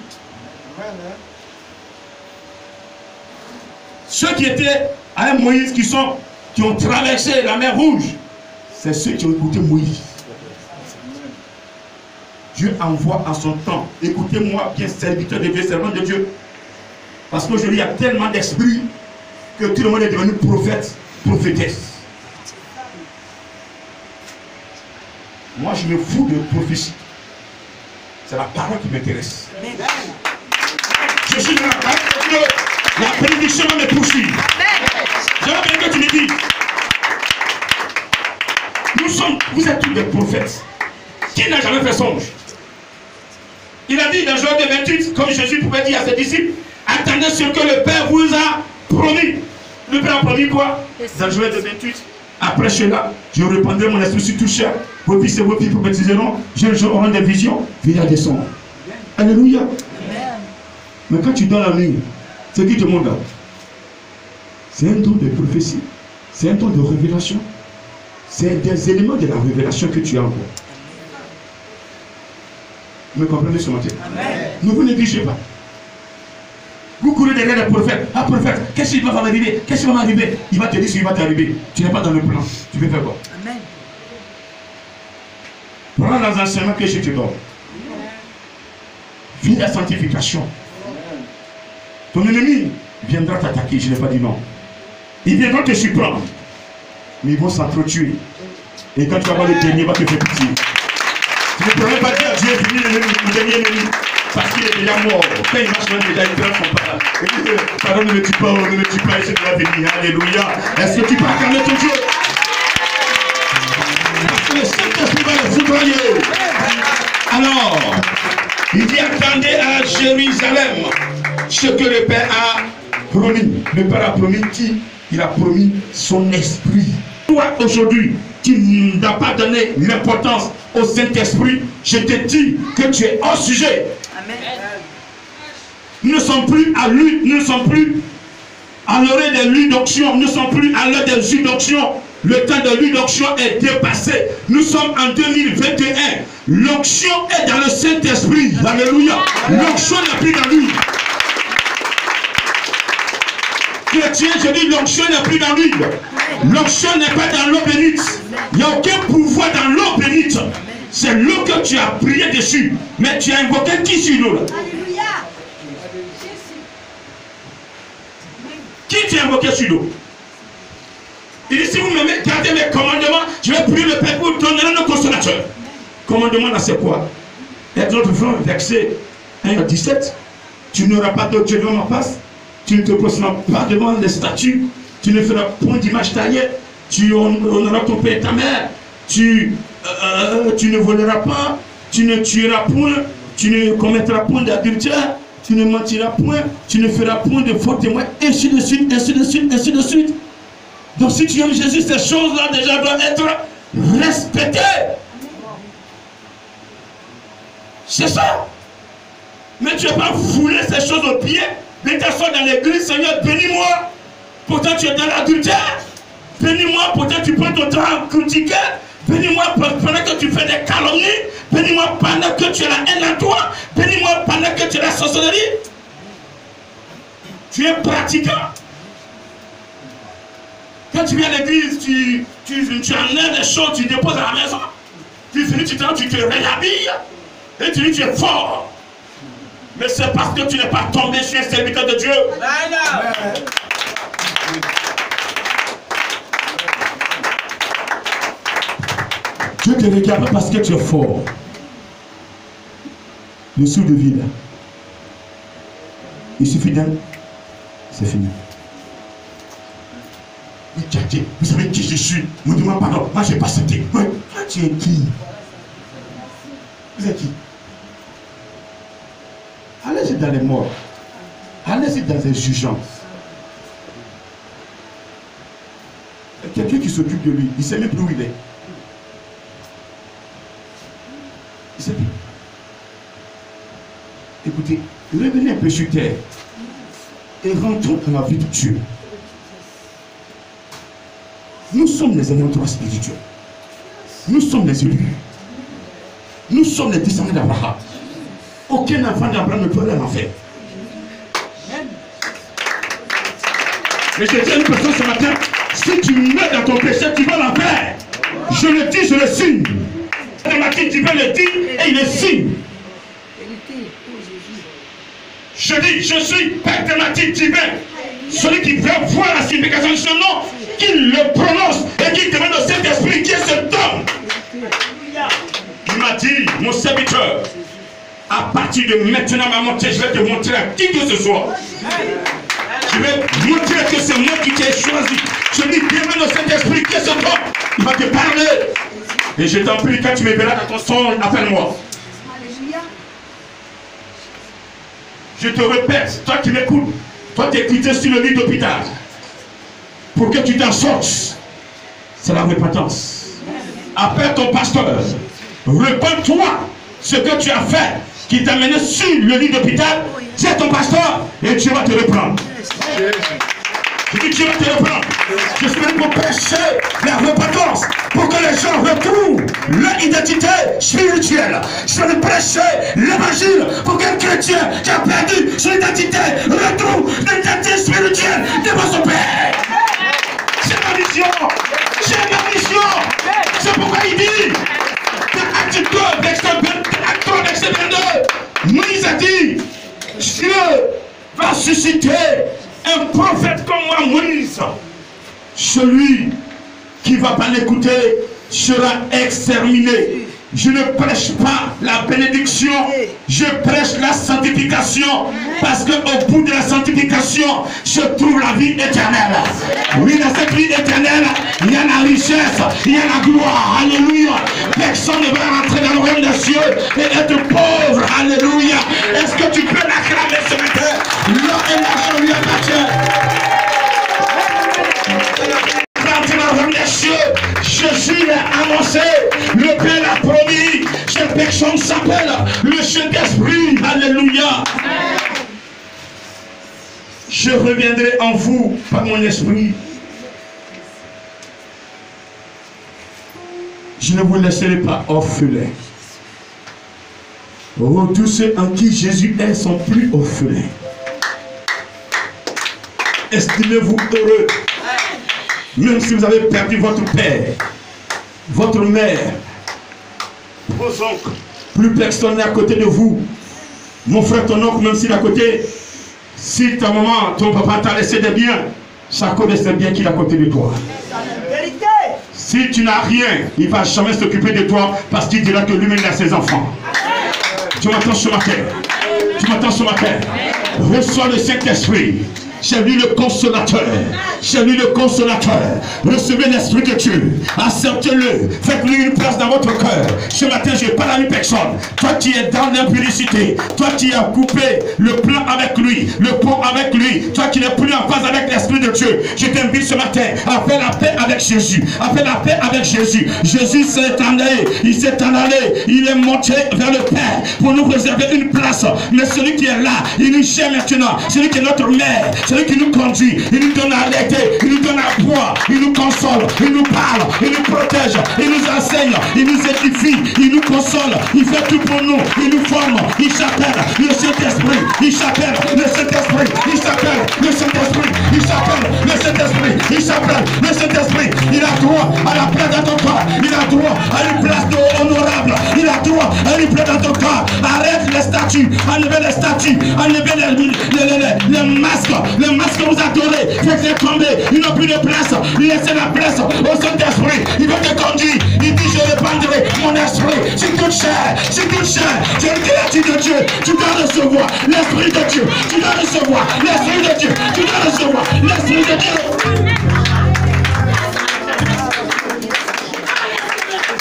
Ceux qui étaient à un Moïse qui ont traversé la mer Rouge, c'est ceux qui ont écouté Moïse. Dieu envoie en son temps. Écoutez-moi bien, serviteur de Dieu, servant de Dieu. Parce qu'aujourd'hui, il y a tellement d'esprits que tout le monde est devenu prophète, prophétesse. Moi, je me fous de prophétie. C'est la parole qui m'intéresse. Je suis dans la parole de Dieu. La bénédiction va me poursuivre. J'aimerais bien que tu me dises. Vous êtes tous des prophètes. Qui n'a jamais fait songe? Il a dit dans Joël 28, comme Jésus pouvait dire à ses disciples, attendez ce que le Père vous a promis. Le Père a promis quoi? Dans Joël 28, après cela, je répandrai mon esprit sur tout chair. Vos fils et vos filles prophétiseront. Je aurai des visions. Viens descendre. Alléluia. Mais quand tu donnes la nuit, c'est qui te montre là? C'est un don de prophétie. C'est un don de révélation. C'est des éléments de la révélation que tu as encore. Vous me comprenez ce matin? Amen. Ne vous négligez pas. courir derrière le prophète. Ah, prophète, qu'est-ce qui va m'arriver? Qu'est-ce qui va m'arriver? Il va te dire ce qui va t'arriver. Tu n'es pas dans le plan. Tu veux faire quoi? Amen. Prends dans un chemin que je te donne. Vis la sanctification. Ton ennemi viendra t'attaquer. Je n'ai pas dit non. Ils viendront te surprendre. Mais ils vont s'entretuer. Et quand tu vas voir le dernier, il va te faire pitié. Tu ne pourrais pas dire Dieu est fini le dernier ennemi. Parce qu'il est déjà mort. Quand il marche même déjà, il prend son pas. Et dit, pardon, ne me tue pas, ne me tue pas, et c'est de la venir. Alléluia. Est-ce que tu peux acclamer ton Dieu? Parce que le Saint-Esprit va le foudroyer. Alors, il dit attendez à Jérusalem ce que le Père a promis. Le Père a promis qui? Il a promis son esprit. Toi, aujourd'hui, tu n'as pas donné l'importance au Saint-Esprit. Je te dis que tu es hors sujet. Amen. Nous ne sommes plus à l'huile, nous ne sommes plus à l'heure de l'huile d'onction, nous ne sommes plus à l'heure des huiles d'onction. Le temps de l'huile d'onction est dépassé. Nous sommes en 2021. L'onction est dans le Saint-Esprit. Alléluia. L'onction n'est plus dans l'huile. Chrétien, je dis l'onction n'est plus dans l'huile. L'onction n'est pas dans l'eau bénite. Il n'y a aucun pouvoir dans l'eau bénite. C'est l'eau que tu as prié dessus. Mais tu as invoqué qui sur l'eau là? Alléluia. Qui tu as invoqué sur l'eau? Il dit si vous me gardez mes commandements, je vais prier le Père pour donner le consolateur. Commandement là c'est quoi? Exode 20, verset 1 à 17. Tu n'auras pas d'autre Dieu devant ma face. Tu ne te poseras pas devant les statues. Tu ne feras point d'image taillée. Tu honoreras ton père et ta mère. Tu ne voleras pas. Tu ne tueras point. Tu ne commettras point d'adultère. Tu ne mentiras point. Tu ne feras point de faux témoins. Ainsi de suite, ainsi de suite, ainsi de suite. Donc si tu aimes Jésus, ces choses-là déjà doivent être respectées. C'est ça. Mais tu n'as pas foulé ces choses aux pieds. Mais tu sois dans l'église, Seigneur, bénis-moi. Pourtant tu es dans l'adultère. Bénis-moi, pourtant tu prends ton temps à critiquer. Bénis-moi pendant que tu fais des calomnies. Bénis-moi pendant que tu as la haine en toi. Bénis-moi pendant que tu as la sorcellerie. Tu es pratiquant. Quand tu viens à l'église, tu amènes des choses, tu déposes à la maison. Tu finis, tu te réhabilles. Et tu dis tu es fort. Mais c'est parce que tu n'es pas tombé sur un serviteur de Dieu. Dieu te regarde parce que tu es fort. Le sou de vie là. Il suffit d'un. C'est fini. Vous savez qui je suis? Me demande pardon. Moi je n'ai pas accepté. Toi tu es qui? Vous êtes qui? Allez-y dans les morts. Allez-y dans les jugements. Quelqu'un qui s'occupe de lui, il ne sait même plus où il est. Il ne sait plus. Écoutez, revenez un peu sur terre et rentrons dans la vie de Dieu. Nous sommes les éléments spirituels. Nous sommes les élus. Nous sommes les descendants d'Abraham. Aucun enfant d'Abraham ne peut aller en enfer. Mais je dis à une personne ce matin, si tu meurs dans ton péché, tu vas l'enfer. Je le dis, je le signe. Thématique divin le dit et il le signe. Je dis, je suis Père thématique divin. Celui qui veut voir la signification de ce nom, qu'il le prononce et qu'il demande au Saint-Esprit qui est cet homme. Il m'a dit, mon serviteur, à partir de maintenant, je vais te montrer à qui que ce soit. Je vais montrer que c'est moi qui t'ai choisi. Je dis, demande au Saint-Esprit qui est cet homme. Il va te parler. Et je t'en prie, quand tu me verras dans ton songe, appelle-moi. Je te répète, toi qui m'écoutes, toi qui es quitté sur le lit d'hôpital, pour que tu t'en sortes, c'est la repentance. Appelle ton pasteur, réponds-toi ce que tu as fait, qui t'a mené sur le lit d'hôpital, c'est ton pasteur, et Dieu va te reprendre. Je dis Dieu va te reprendre. Je suis venu pour prêcher la repentance, pour que les gens retrouvent leur identité spirituelle. Je suis venu prêcher l'évangile pour qu'un chrétien qui a perdu son identité retrouve l'identité spirituelle devant son Père. C'est ma mission. C'est ma mission. C'est pourquoi il dit Acte 2, verset 22, Moïse a dit, Dieu va susciter un prophète comme moi, Moïse. Celui qui ne va pas l'écouter sera exterminé. Je ne prêche pas la bénédiction, je prêche la sanctification, parce qu'au bout de la sanctification se trouve la vie éternelle. Oui, dans cette vie éternelle, il y a la richesse, il y a la gloire. Alléluia. Personne ne va rentrer dans le royaume des cieux et être pauvre. Alléluia. Est-ce que tu peux l'acclamer ce matin? L'or et l'argent lui appartiennent. Jésus l'a annoncé, le Père l'a promis, cette personne s'appelle le Saint-Esprit. Alléluia. Je reviendrai en vous par mon esprit. Je ne vous laisserai pas orphelins. Oh, tous ceux en qui Jésus est sont plus orphelins. Estimez-vous heureux. Même si vous avez perdu votre père, votre mère, vos oncles, plus personne n'est à côté de vous. Mon frère, ton oncle, même s'il est à côté, si ta maman, ton papa t'a laissé des biens, ça connaissait bien qu'il est à côté de toi. Si tu n'as rien, il ne va jamais s'occuper de toi parce qu'il dira que lui-même a ses enfants. Tu m'entends ce matin? Tu m'entends ce matin? Reçois le Saint-Esprit. C'est lui le consolateur. C'est lui le consolateur. Recevez l'Esprit de Dieu. Acceptez-le. Faites-lui une place dans votre cœur. Ce matin, je parle à une personne. Toi qui es dans l'impudicité. Toi qui as coupé le plan avec lui. Le pont avec lui. Toi qui n'es plus en phase avec l'Esprit de Dieu. Je t'invite ce matin à faire la paix avec Jésus. À faire la paix avec Jésus. Jésus s'est en allé. Il s'est en allé. Il est monté vers le Père pour nous réserver une place. Mais celui qui est là, il nous gère maintenant. Celui qui est notre mère. Celui qui nous conduit, il nous donne à allaiter, il nous donne à boire, il nous console, il nous parle, il nous protège, il nous enseigne, il nous édifie, il nous console, il fait tout pour nous, il nous forme, il s'appelle le Saint-Esprit, il s'appelle le Saint-Esprit, il s'appelle le Saint-Esprit, il s'appelle le Saint-Esprit, il s'appelle le Saint-Esprit, il a droit à la place dans ton corps, il a droit à une place honorable, il a droit à une place dans ton corps. Arrête les statues, enlevez les statues, enlevez les masques. Le masque que vous adorez, faites-les tomber. Ils n'ont plus de place. Laissez la place au Saint-Esprit. Il va te conduire. Il dit, je répandrai mon esprit. C'est toute chair. C'est toute chair. C'est une créature de Dieu. Tu dois recevoir l'Esprit de Dieu. Tu dois recevoir l'Esprit de Dieu. Tu dois recevoir l'Esprit de Dieu.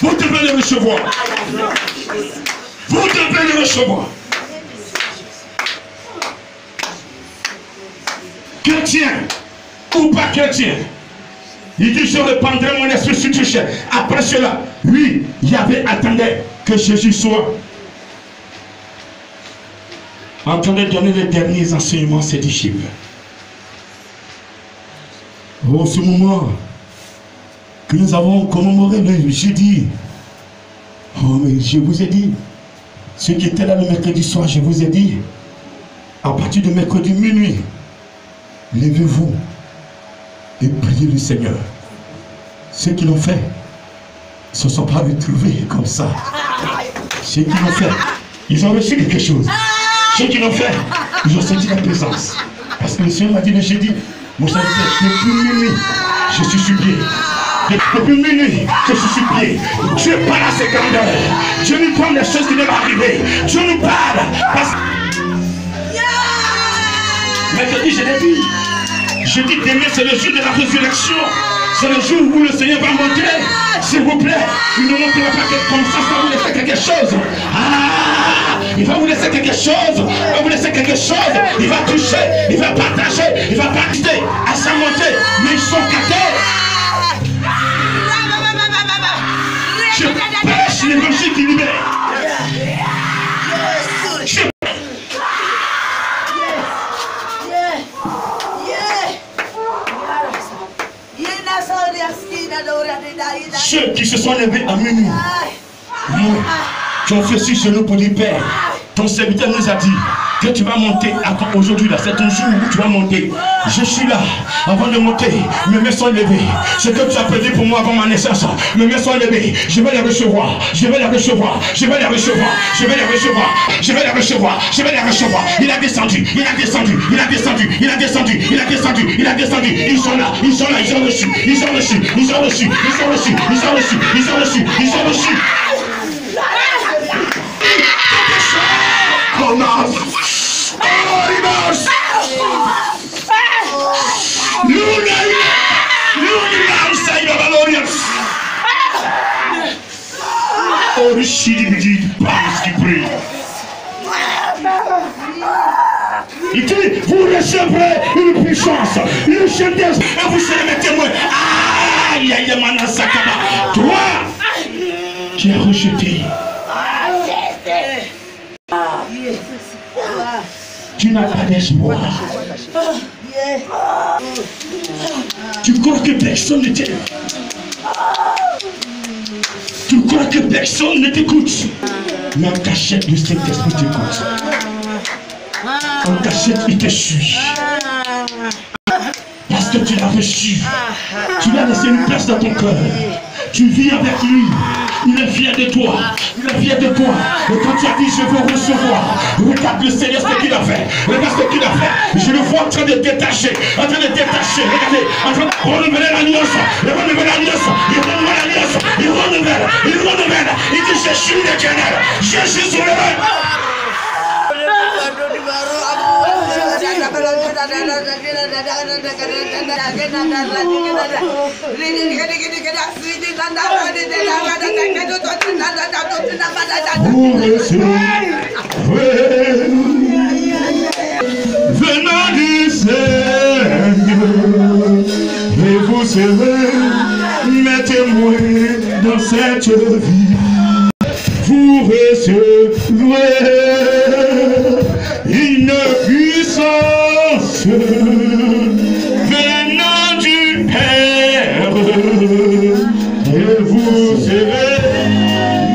Vous devez le recevoir. Vous devez le recevoir. Chrétien ou pas chrétien, il dit je répandrai mon esprit sur toute chair. Après cela, lui, Yahvé attendait que Jésus soit en train de donner les derniers enseignements à ses disciples. Au ce moment que nous avons commémoré le jeudi, oh mais je vous ai dit, ceux qui étaient là le mercredi soir, je vous ai dit, à partir de mercredi minuit, levez-vous et priez le Seigneur. Ceux qui l'ont fait ne se sont pas retrouvés comme ça. Ceux qui l'ont fait, ils ont reçu quelque chose. Ceux qui l'ont fait, ils ont senti la présence. Parce que le Seigneur m'a dit le jeudi, mon serviteur, depuis minuit, je suis sur pied. Depuis minuit, je suis sur pied. Dieu parle à ses grandeurs. Dieu nous parle des choses qui doivent arriver. Dieu nous parle. Parce que mercredi, je l'ai dit. Je dis demain, c'est le jour de la résurrection. C'est le jour où le Seigneur va montrer. S'il vous plaît, il ne montrera pas que comme ça va vous laisser quelque chose. Ah, il va vous laisser quelque chose. Il va vous laisser quelque chose. Il va toucher, il va partager, il va participer à sa montée. Mais ils sont cathés. Je prêche l'évangile qui libère. Ceux qui se sont levés à minuit, qui ont fait 6 genoux pour dire Père, ton serviteur nous a dit que tu vas monter aujourd'hui là, c'est ton jour où tu vas monter. Je suis là, avant de monter, mes mains sont levées. Ce que tu as prédit pour moi avant ma naissance, mes mains sont levées. Je vais les recevoir, je vais les recevoir, je vais les recevoir, je vais les recevoir, je vais les recevoir, je vais les recevoir. Il a descendu, il a descendu, il a descendu, il a descendu, il a descendu, il a descendu. Ils sont là, ils sont là, ils ont reçu, ils ont reçu, ils ont reçu, ils ont reçu, ils ont reçu, ils ont reçu, ils ont reçu. Il dit, vous recevrez une puissance, une chaînesse, et vous serez mes témoins. Aïe, aïe, manasakaba. Toi, qui as rejeté, tu n'as pas d'espoir. Tu crois que personne ne t'aime. Tu crois que personne ne t'écoute. Mais en cachette, le Saint-Esprit t'écoute. En cachette, il te suit. Parce que tu l'as reçu. Tu lui as laissé une place dans ton cœur. Tu vis avec lui. Il est fier de toi. Il est fier de toi. Et quand tu as dit je veux recevoir, regarde le Seigneur ce qu'il a fait. Regarde ce qu'il a fait. Je le vois en train de détacher. En train de détacher. Regardez. En train de renouveler l'alliance. Il renouvelle l'alliance. Il renouvelle l'alliance. Il renouvelle. Il renouvelle. Il dit je suis l'Éternel. Je suis souverain. Venant du Seigneur, et vous serez mes témoins dans cette vie. Vous recevrez une puissance venant du Père, et vous serez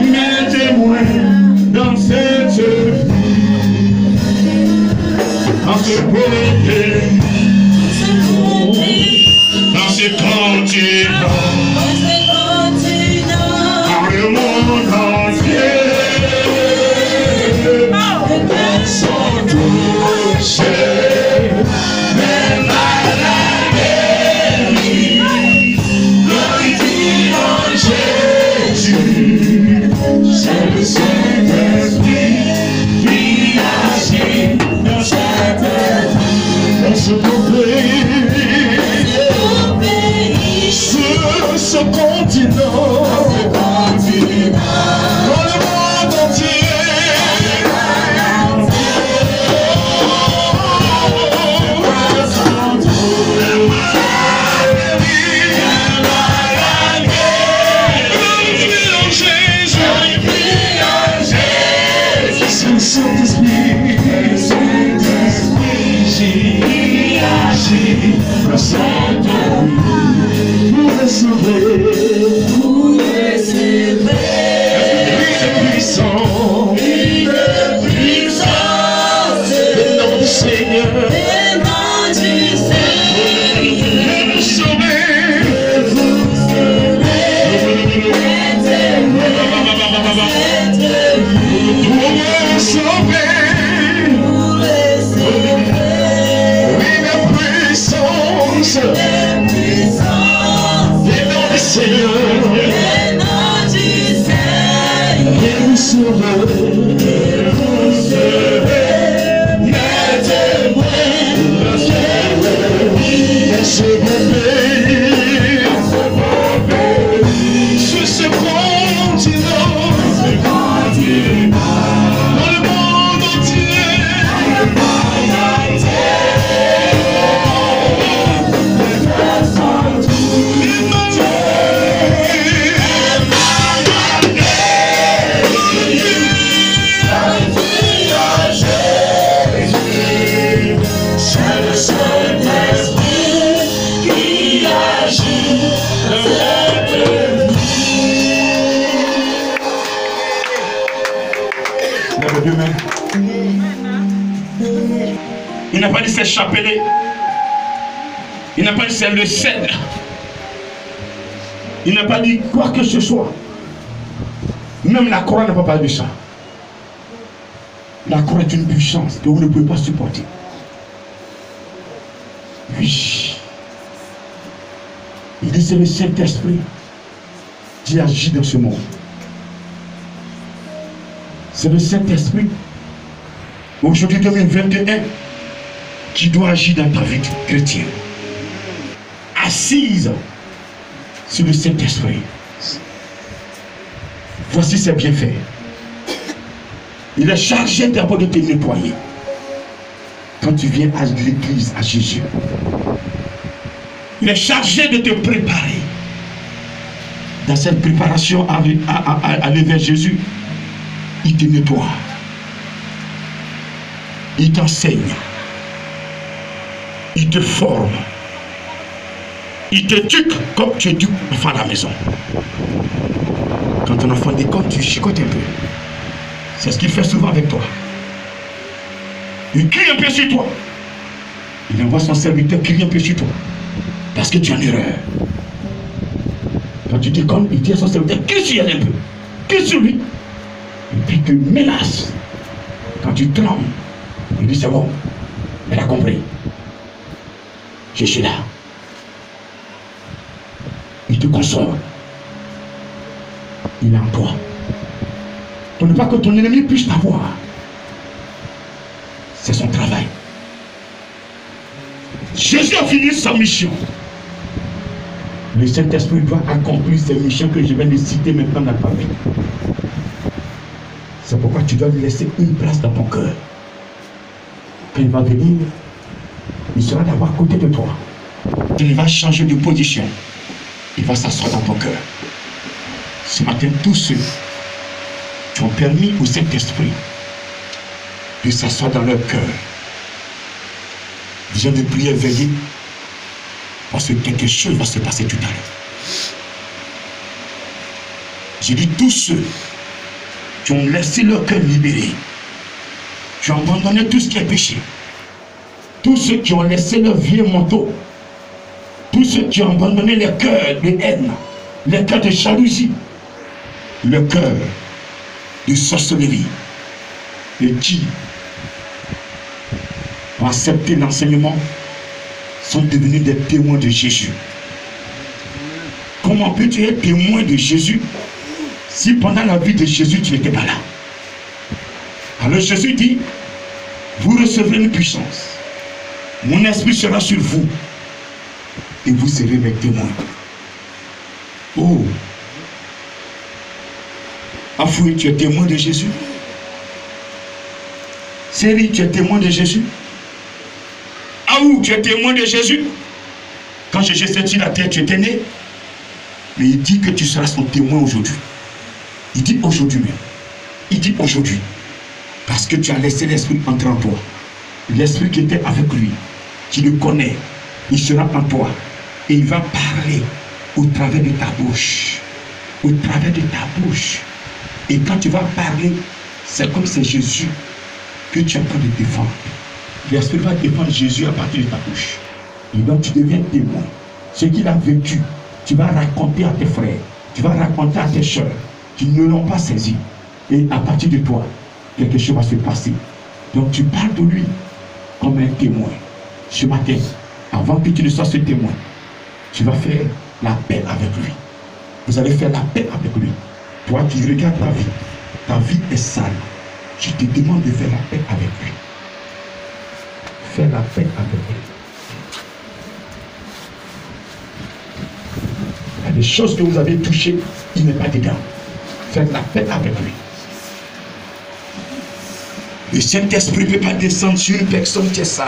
mes témoins dans cette vie. En ce pays, dans ce continent, dans le monde entier. Sont touchés, mais malades, glorifiant Jésus. C'est le Saint-Esprit qui agit dans cette vie, dans ce pays, sur ce continent, dans le monde entier. Vous recevez une puissance venant du Seigneur, vous sauvez, sur ce continent, dans le monde entier. c'est chapelet. Il n'a pas dit c'est le sel. Il n'a pas dit quoi que ce soit. Même la croix n'a pas parlé de ça. La croix est une puissance que vous ne pouvez pas supporter. Oui. Il dit c'est le Saint-Esprit qui agit dans ce monde. C'est le Saint-Esprit, aujourd'hui 2021, qui doit agir dans ta vie chrétienne. Assise sur le Saint-Esprit. Voici ses bienfaits. Il est chargé d'abord de te nettoyer. Quand tu viens à l'église, à Jésus, il est chargé de te préparer. Dans cette préparation à aller vers Jésus, il te nettoie. Il t'enseigne. Il te forme. Il t'éduque comme tu éduques l'enfant à la maison. Quand ton enfant déconne, tu chicotes un peu. C'est ce qu'il fait souvent avec toi. Il crie un peu sur toi. Il envoie son serviteur crier un peu sur toi. Parce que tu es en erreur. Quand tu déconnes, il dit à son serviteur, crie sur elle un peu. Crie sur lui. Et puis il te menace. Quand tu trembles, il dit c'est bon. Elle a compris. Je suis là. Il te console. Il est en toi. Pour ne pas que ton ennemi puisse t'avoir. C'est son travail. Jésus a fini sa mission. Le Saint-Esprit doit accomplir ces missions que je viens de citer maintenant dans ta vie. C'est pourquoi tu dois lui laisser une place dans ton cœur. Quand il va venir, il sera d'abord à côté de toi. Il va changer de position. Il va s'asseoir dans ton cœur. Ce matin, tous ceux qui ont permis au Saint-Esprit de s'asseoir dans leur cœur, viens de prier, veiller, parce que quelque chose va se passer tout à l'heure. J'ai dit tous ceux qui ont laissé leur cœur libéré, qui ont abandonné tout ce qui est péché, tous ceux qui ont laissé leur vieux manteau, tous ceux qui ont abandonné les cœurs de haine, les cœurs de jalousie, le cœur de sorcellerie, et qui ont accepté l'enseignement, sont devenus des témoins de Jésus. Comment peux-tu être témoin de Jésus si pendant la vie de Jésus tu n'étais pas là? Alors Jésus dit, vous recevrez une puissance, mon esprit sera sur vous et vous serez mes témoins. Oh, Afoui, tu es témoin de Jésus. Série, tu es témoin de Jésus. Aou, tu es témoin de Jésus. Quand Jésus s'est sur la terre, tu étais né. Mais il dit que tu seras son témoin aujourd'hui. Il dit aujourd'hui même. Il dit aujourd'hui. Parce que tu as laissé l'esprit entrer en toi. L'esprit qui était avec lui, qui le connaît, il sera en toi. Et il va parler au travers de ta bouche. Au travers de ta bouche. Et quand tu vas parler, c'est comme c'est Jésus que tu es en train de défendre. L'esprit va défendre Jésus à partir de ta bouche. Et donc tu deviens témoin. Ce qu'il a vécu, tu vas raconter à tes frères, tu vas raconter à tes soeurs qui ne l'ont pas saisi. Et à partir de toi, quelque chose va se passer. Donc tu parles de lui comme un témoin. Ce matin, avant que tu ne sois ce témoin, tu vas faire la paix avec lui. Vous allez faire la paix avec lui. Toi qui regardes ta vie est sale. Je te demande de faire la paix avec lui. Faire la paix avec lui. Il y a des choses que vous avez touchées, il n'est pas dedans. Faites la paix avec lui. Le Saint-Esprit ne peut pas descendre sur une personne qui est sale.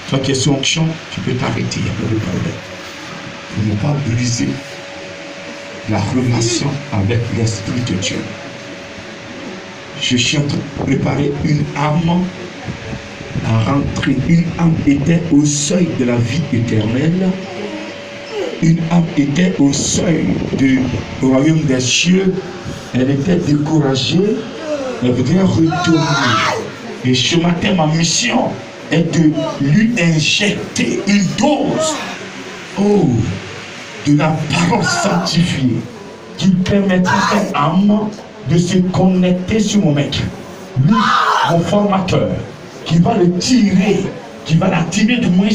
Toi qui es sous onction, tu peux t'arrêter, il n'y a pas de problème. Il ne faut pas briser la relation avec l'Esprit de Dieu. Je suis en train de préparer une âme à rentrer. Une âme était au seuil de la vie éternelle. Une âme était au seuil du royaume des cieux. Elle était découragée. Elle voudrait retourner. Et ce matin, ma mission, est de lui injecter une dose de la parole sanctifiée qui permettra à cette âme de se connecter sur mon maître. Lui, mon formateur, qui va le tirer, qui va l'attirer du moins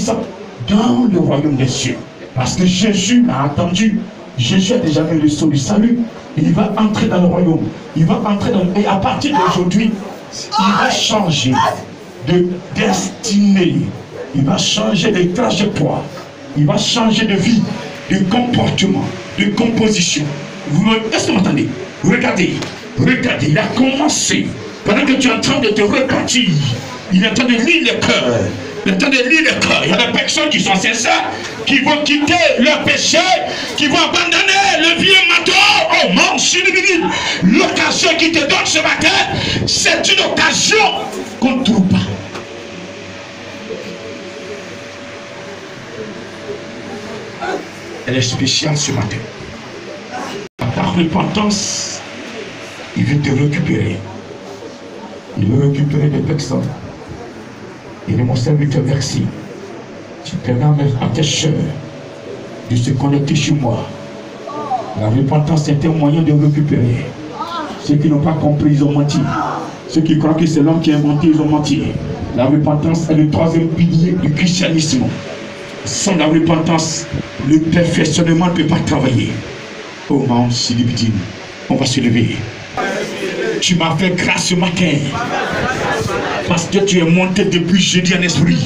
dans le royaume des cieux. Parce que Jésus m'a attendu. Jésus a déjà mis le sceau du salut. Il va entrer dans le royaume. Il va entrer dans le... Et à partir d'aujourd'hui, il va changer de destinée. Il va changer de trajectoire. Il va changer de vie, de comportement, de composition. Est-ce que vous m'entendez? Regardez, il a commencé. Pendant que tu es en train de te repentir, il est en train de lire le cœur. Il est en train de lire le cœur. Il y a des personnes qui sont sincères, qui vont quitter leur péché, qui vont abandonner le vieux manteau. Oh mon Dieu, l'occasion qui te donne ce matin, c'est une occasion qu'on ne trouve pas. Elle est spéciale ce matin. Par repentance, il veut te récupérer. Il veut récupérer des personnes. Il est mon serviteur, merci. Tu permets à tes chers de se connecter sur moi. La repentance est un moyen de récupérer. Ceux qui n'ont pas compris, ils ont menti. Ceux qui croient que c'est l'homme qui a inventé, ils ont menti. La repentance est le troisième pilier du christianisme. Sans la repentance, le perfectionnement ne peut pas travailler. Oh mon Silibidine, on va se lever. Tu m'as fait grâce ce matin. Parce que tu es monté depuis jeudi en esprit.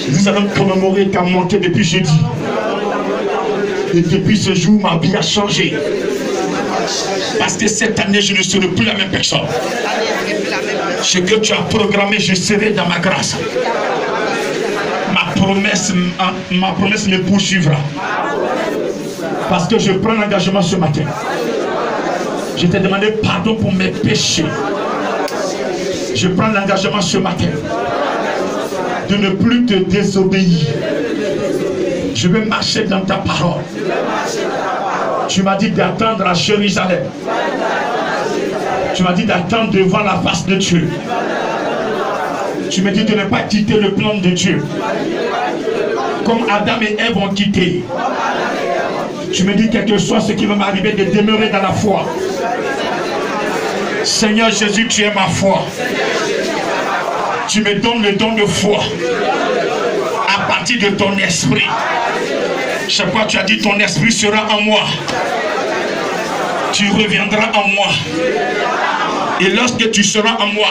Nous allons commémorer ta montée depuis jeudi. Et depuis ce jour, ma vie a changé. Parce que cette année, je ne serai plus la même personne. Ce que tu as programmé, je serai dans ma grâce. Ma promesse me poursuivra. Parce que je prends l'engagement ce matin. Je t'ai demandé pardon pour mes péchés. Je prends l'engagement ce matin de ne plus te désobéir. Je vais marcher dans ta parole. Tu m'as dit d'attendre à Jérusalem. Tu m'as dit d'attendre devant la face de Dieu. Tu m'as dit de ne pas quitter le plan de Dieu. Comme Adam et Ève ont quitté. Tu me dis quel que soit ce qui va m'arriver, de demeurer dans la foi. Seigneur Jésus, tu es ma foi. Tu me donnes le don de foi à partir de ton esprit. Chaque fois tu as dit ton esprit sera en moi. Tu reviendras en moi. Et lorsque tu seras en moi,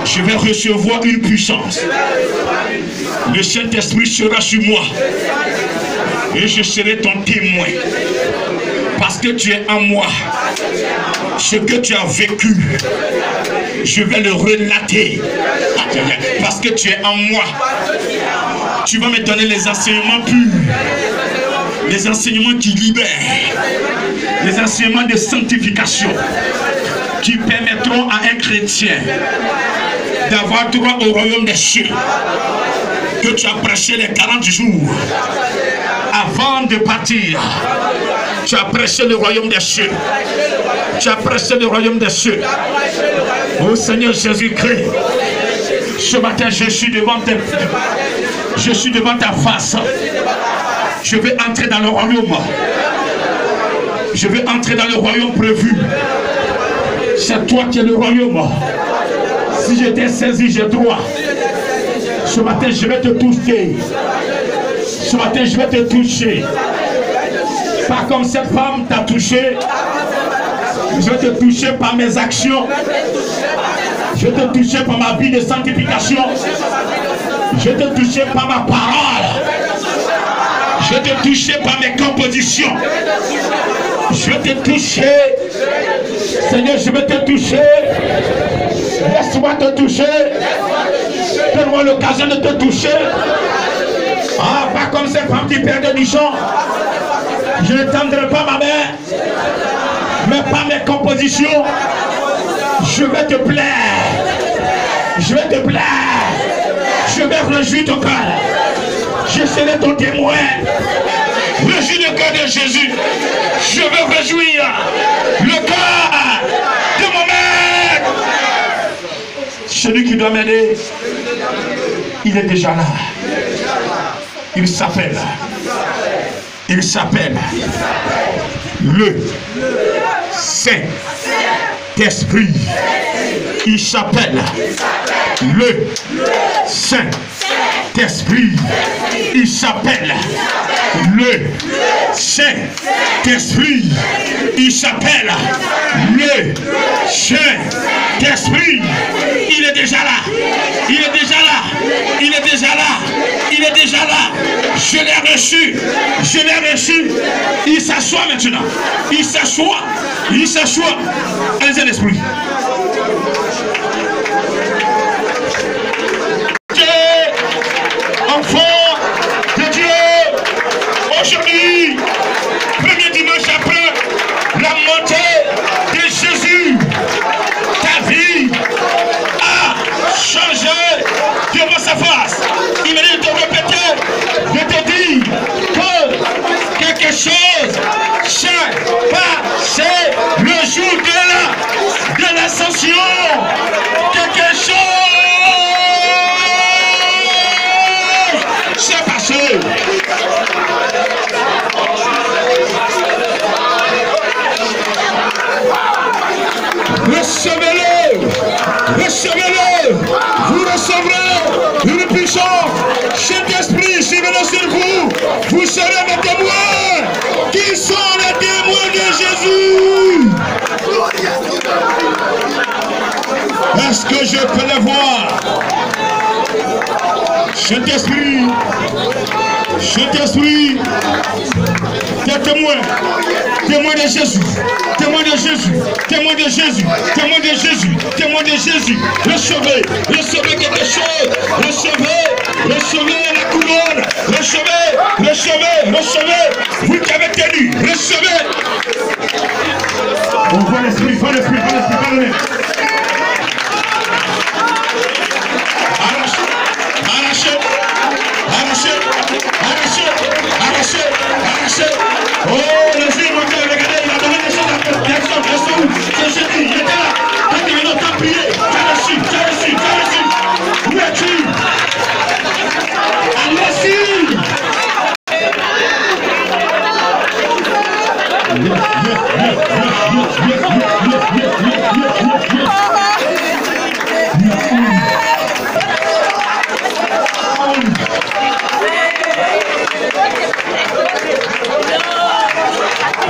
je vais recevoir une puissance. Le Saint-Esprit sera sur moi. Et je serai ton témoin. Parce que tu es en moi. Ce que tu as vécu, je vais le relater. Parce que tu es en moi. Tu vas me donner les enseignements purs. Les enseignements qui libèrent. Les enseignements de sanctification. Qui permettront à un chrétien d'avoir droit au royaume des cieux. Que tu as prêché les 40 jours. Avant de partir, tu as prêché le royaume des cieux. Tu as prêché le royaume des cieux. Oh Seigneur Jésus-Christ, ce matin je suis devant ta face. Je vais entrer dans le royaume. Je vais entrer dans le royaume prévu. C'est toi qui es le royaume. Si j'étais saisi, j'ai droit. Ce matin, je vais te toucher. Ce matin, je vais te toucher. Pas comme cette femme t'a touché. Je vais te toucher par mes actions. Je vais te toucher par ma vie de sanctification. Je vais te toucher par ma parole. Je vais te toucher par mes compositions. Je vais te toucher. Seigneur, je vais te toucher. Laisse-moi te toucher. Donne-moi l'occasion de te toucher. Ah, pas comme ces femmes qui perdent du champ. Je ne tendrai pas ma main, mais par mes compositions, je vais te plaire. Je vais te plaire. Je vais réjouir ton cœur. Je serai ton témoin. Réjouis le cœur de Jésus. Je veux réjouir le cœur de mon maître. Celui qui doit m'aider, il est déjà là. Il s'appelle le Saint-Esprit. Il s'appelle le Saint-Esprit. Il s'appelle le Saint-Esprit. Il s'appelle le Saint-Esprit. Il est déjà là. Il est déjà là. Il est déjà là. Il est déjà là. Je l'ai reçu. Je l'ai reçu. Il s'assoit maintenant. Il s'assoit. Il s'assoit. Allez-y, l'esprit. Enfant de Dieu, aujourd'hui, premier dimanche après la montée de Jésus, ta vie a changé devant sa face. Il m'a dit de te répéter, de te dire que quelque chose s'est passé le jour de l'ascension. Quelque chose s'est passé. Recevez-le, recevez-le, vous recevrez une puissance. Saint-Esprit, s'il vient sur vous, vous serez mes témoins. Qui sont les témoins de Jésus? Est-ce que je peux les voir? Saint-Esprit, Saint-Esprit, t'es témoin, témoin de Jésus, témoin de Jésus, témoin de Jésus, témoin de Jésus, témoin de Jésus. Recevez, recevez quelque chose, recevez, recevez la couronne, recevez, recevez, recevez, vous qui avez tenu, recevez. On voit l'esprit, voit l'esprit, voit l'esprit, pardonnez. Arrachez, arrachez, arrachez, arrachez, arrachez. Oh, le juge, regardez, il a donné des choses à personne. C'est Jésus, il était là. Quand il est temps de prier, tu as reçu, tu as reçu, tu as reçu. Où es-tu? Allez-y.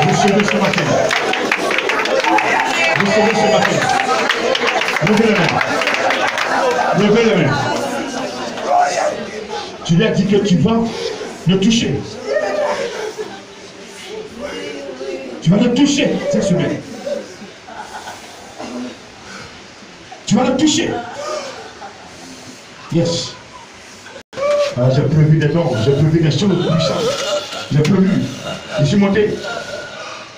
Recevez ce matin. Recevez ce matin. Levez les mains. Levez les mains. Tu lui as dit que tu vas le toucher. Tu vas le toucher cette semaine. Tu vas le toucher. Yes. Ah, j'ai prévu des dons, j'ai prévu des choses puissantes. J'ai prévu. Je suis monté.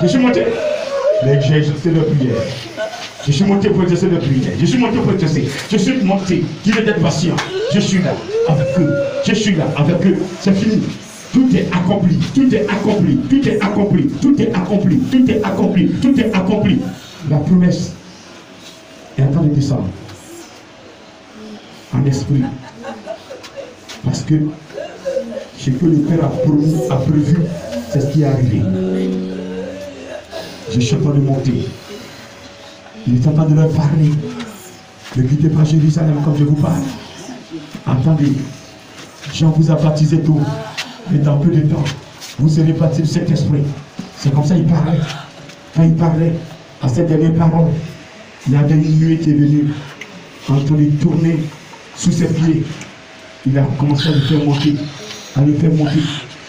Je suis monté. Mais j'ai exercé de prière. Je suis monté pour exercer de prière. Je suis monté pour exercer. Je suis monté. Qu'il est d'être patient. Je suis là avec eux. Je suis là avec eux. C'est fini. Tout est accompli. Tout est accompli. Tout est accompli. Tout est accompli. Tout est accompli. Tout est accompli. La promesse est en train de descendre. En esprit. Parce que ce que le Père a promis, a prévu, c'est ce qui est arrivé. Je suis en train de monter. Il est en train de leur parler. Ne quittez pas Jérusalem comme je vous parle. Attendez. Jean vous a baptisé tôt. Mais dans peu de temps, vous serez baptisés de cet esprit. C'est comme ça qu'il parlait. Quand il parlait à cette dernière parole, il y avait une nuée qui est venue en train de tourner sous ses pieds. Il a commencé à le faire monter. À le faire monter.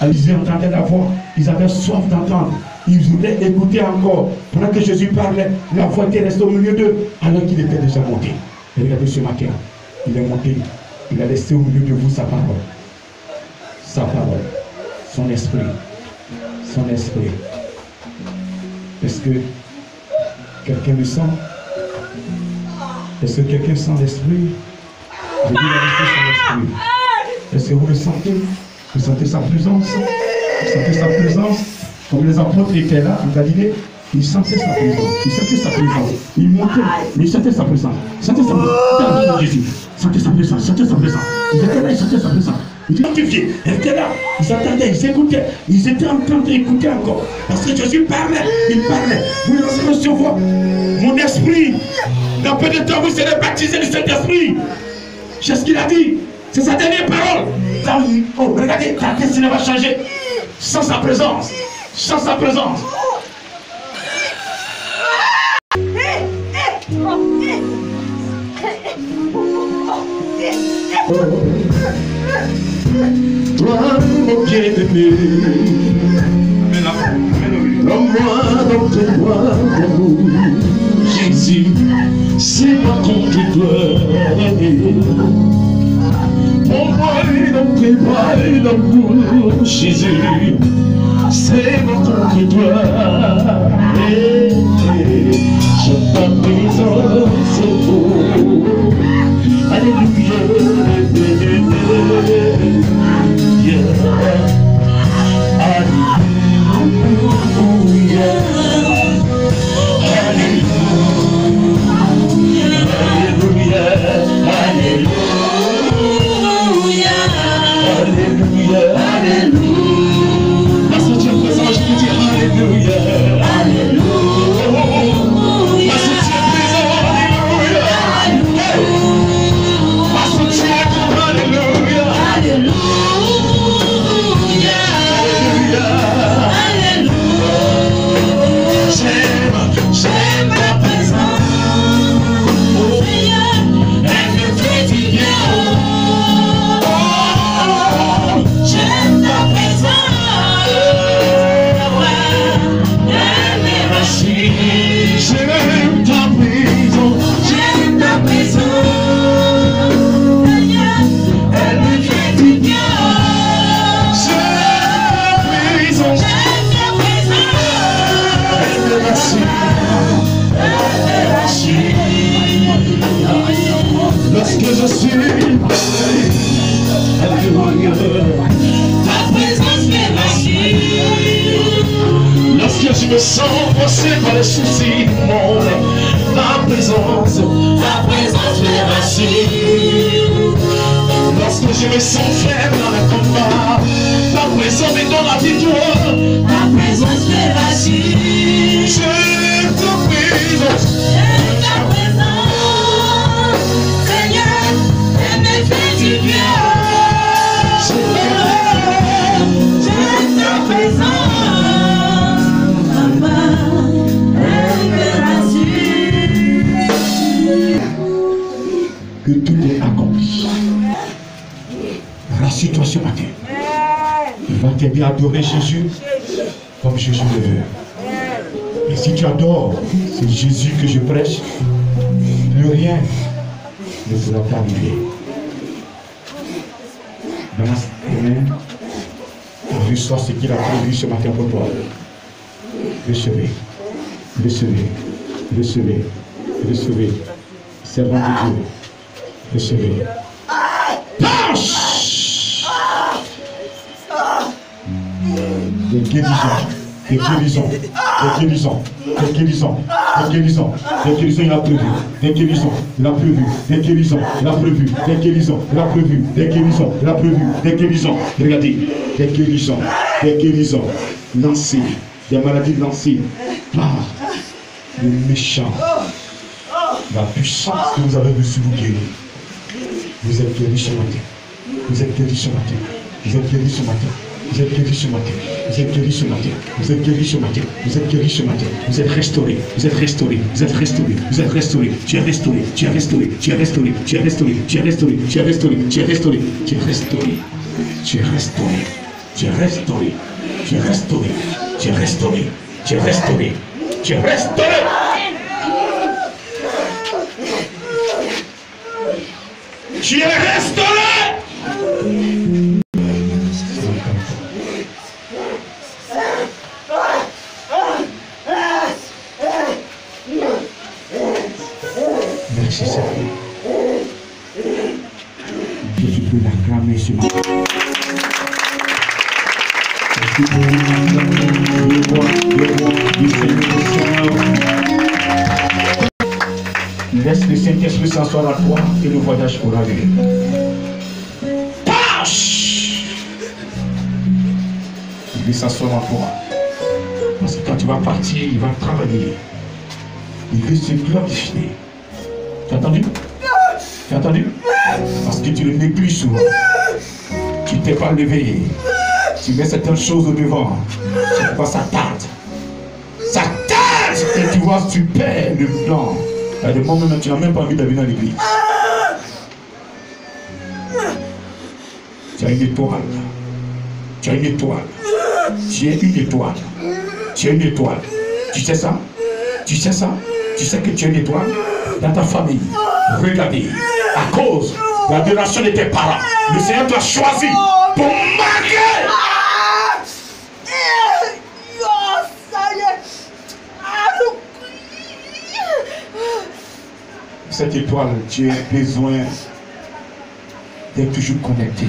Ils entendaient la voix. Ils avaient soif d'entendre. Ils voulaient écouter encore. Pendant que Jésus parlait, la voix était restée au milieu d'eux, alors qu'il était déjà monté. Et regardez ce matin, il est monté. Il a laissé au milieu de vous sa parole. Sa parole. Son esprit. Son esprit. Est-ce que quelqu'un le sent? Est-ce que quelqu'un sent l'esprit? Je dis la vérité, son esprit. Est-ce que vous le sentez? Vous sentez sa présence? Vous sentez sa présence? Comme les apôtres étaient là en Galilée, Il sentait sa présence. Il sentait sa présence. Il montait, mais il sentait sa présence. Il sentait sa présence. Jésus. Il sentait sa présence. Il sentait sa présence. Ils étaient là, ils sentaient sa présence. Ils étaient identifiés. Ils étaient là. Ils attendaient, ils écoutaient. Ils étaient en train d'écouter encore. Parce que Jésus parlait. Il parlait. Vous allez recevoir mon esprit. Dans peu de temps, vous serez baptisés du Saint-Esprit. C'est ce qu'il a dit. C'est sa dernière parole. Oh, regardez, ta destinée va changer. Sans sa présence. Sans sa présence. Toi, mon bien-aimé, prends-moi dans tes bras d'amour. Jésus, c'est moi qu'on te doit. Prends-moi dans tes bras d'amour. Jésus, c'est moi qu'on te doit. Je ta présence, oh, alléluia. Lorsque je suis, alléluia, ta présence fait vaciller. Lorsque je me sens poussé par les soucis du monde, ta présence fait vaciller. Lorsque je me sens faible dans le combat, ta présence me donne la victoire. Ta présence fait vaciller. J'aime ta présence. Que tout est accompli. Rassure-toi ce matin. Il va t'aider à adorer Jésus comme Jésus le veut. Et si tu adores, c'est Jésus que je prêche, plus rien ne pourra t'arriver. Dans la semaine, reçois ce qu'il a prévu ce matin pour toi. Recevez, recevez, recevez, recevez. Servant de Dieu, recevez. Tâche! Des guérisons, des guérisons, des guérisons, des guérisons, des guérisons, des guérisons, il a prévu, des guérisons, il a prévu, des guérisons, il a prévu, des guérisons, il a prévu, des guérisons, il a prévu, des guérisons. Regardez, des guérisons, lancées, des maladies lancées par le méchant. La puissance que vous avez reçue vous guérit. Vous êtes guéris ce matin. Vous êtes guéris ce matin. Vous êtes guéris ce matin. Vous êtes guéris ce matin. Vous êtes guéris ce matin. Vous êtes guéris ce matin. Vous êtes guéris ce matin. Vous êtes restauré. Vous êtes restauré. Vous êtes restauré. Vous êtes restauré. Tu es restauré. Tu es restauré. Tu es restauré. Tu es restauré. Tu es restauré. Tu es restauré. Tu es restauré. Tu es restauré. Tu es restauré. Tu es restauré. Tu es restauré. Tu es restauré. Tu es restauré. Tu es restauré. Tu es restauré. Merci Seigneur. Que tu peux l'acclamer ce matin. Merci pour les voix du Seigneur. Laisse le Saint-Esprit s'asseoir à toi et le voyage aura lieu. Tâche! Il veut s'asseoir à toi. Parce que quand tu vas partir, il va travailler. Il veut se glorifier. Tu as entendu? Tu as entendu? Parce que tu le négliges souvent. Tu ne t'es pas levé. Tu mets certaines choses au devant. C'est pourquoi ça tarde. Ça tarde! Et tu vois, tu perds le plan. Il y a des moments où tu n'as même pas envie d'aller dans l'église. Tu as une étoile. Tu as une étoile. Tu es une étoile. Tu es une étoile. Tu sais ça? Tu sais ça? Tu sais que tu es une étoile dans ta famille. Regardez, à cause de l'adoration de tes parents, le Seigneur t'a choisi pour marquer. Cette étoile, tu as besoin d'être toujours connecté.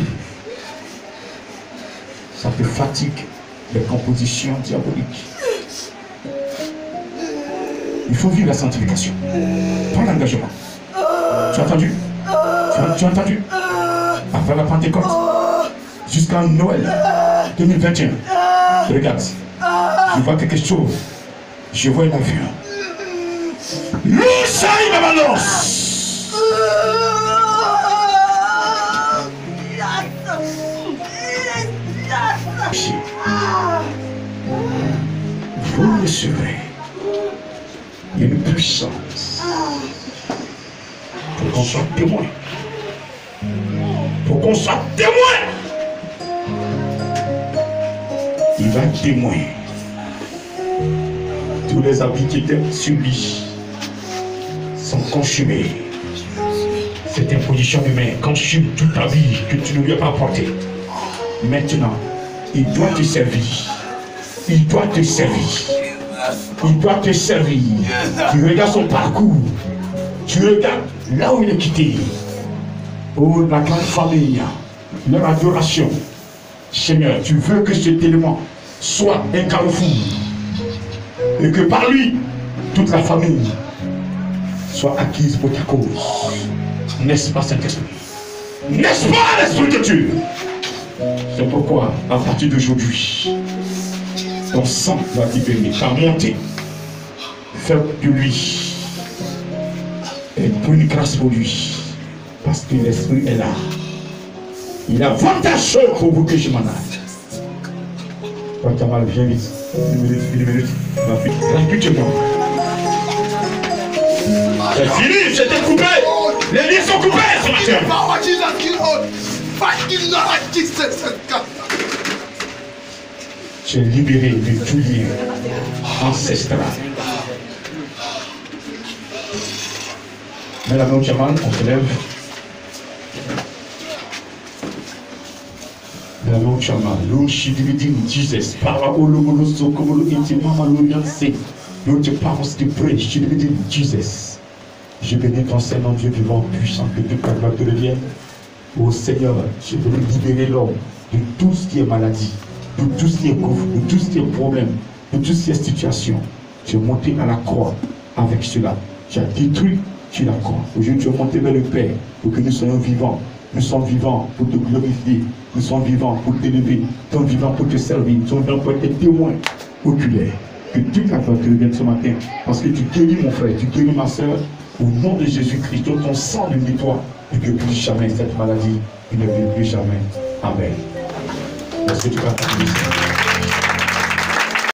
Ça te fatigue, les compositions diaboliques. Il faut vivre la sanctification. Prends l'engagement. Tu as entendu? Tu as entendu? Après la Pentecôte, jusqu'en Noël 2021, regarde, je vois quelque chose. Je vois un avion. Loussa, il me balance. Vous le serez. Il y a une puissance pour qu'on soit témoin. Pour qu'on soit témoin. Il va être témoin. Tous les habits qui étaient sur lui sont consumés. Cette imposition de main consume toute ta vie que tu ne lui as pas apportée. Maintenant, il doit te servir. Il doit te servir. Il doit te servir. Tu regardes son parcours. Tu regardes là où il est quitté. Oh, la grande famille, leur adoration. Seigneur, tu veux que cet élément soit un carrefour. Et que par lui, toute la famille soit acquise pour ta cause. N'est-ce pas, Saint-Esprit? N'est-ce pas, l'Esprit de Dieu? C'est pourquoi, à partir d'aujourd'hui, ton sang va libérer, va monter. Faire de lui et pour une grâce pour lui. Parce que l'Esprit est là. Il a avantage pour vous que je m'en aille. Quand tu as mal, viens vite. Une minute. Ma fille, rapidement. C'est fini, c'était coupé. Les liens sont coupés ce matin. Tu es libéré de tout lien ancestral. Mets la main au chaman, on se lève. Mets la main au chaman. L'eau chidividim, Jesus. Parla au lomolo sokomolo intimama l'orienté. L'eau te parle, te prie, chidividim, Jesus. Je bénis ton Seigneur Dieu vivant, puissant, que toute la gloire te revienne. Ô Seigneur, je veux libérer l'homme de tout ce qui est maladie, de tout ce qui est gouffre, de tout ce qui est problème, de toutes ces situations. Tu es monté à la croix avec cela. Tu as détruit sur la croix. Aujourd'hui, tu es monté vers le Père pour que nous soyons vivants. Nous sommes vivants pour te glorifier. Nous sommes vivants pour t'élever. Nous sommes vivants pour te servir. Nous sommes vivants pour être témoins oculaires. Que toute la gloire te revienne ce matin. Parce que tu guéris mon frère, tu guéris ma soeur. Au nom de Jésus-Christ, ton sang nous nettoie. Et que plus jamais cette maladie ne vienne plus jamais. Amen. Est-ce que tu vas t'appeler?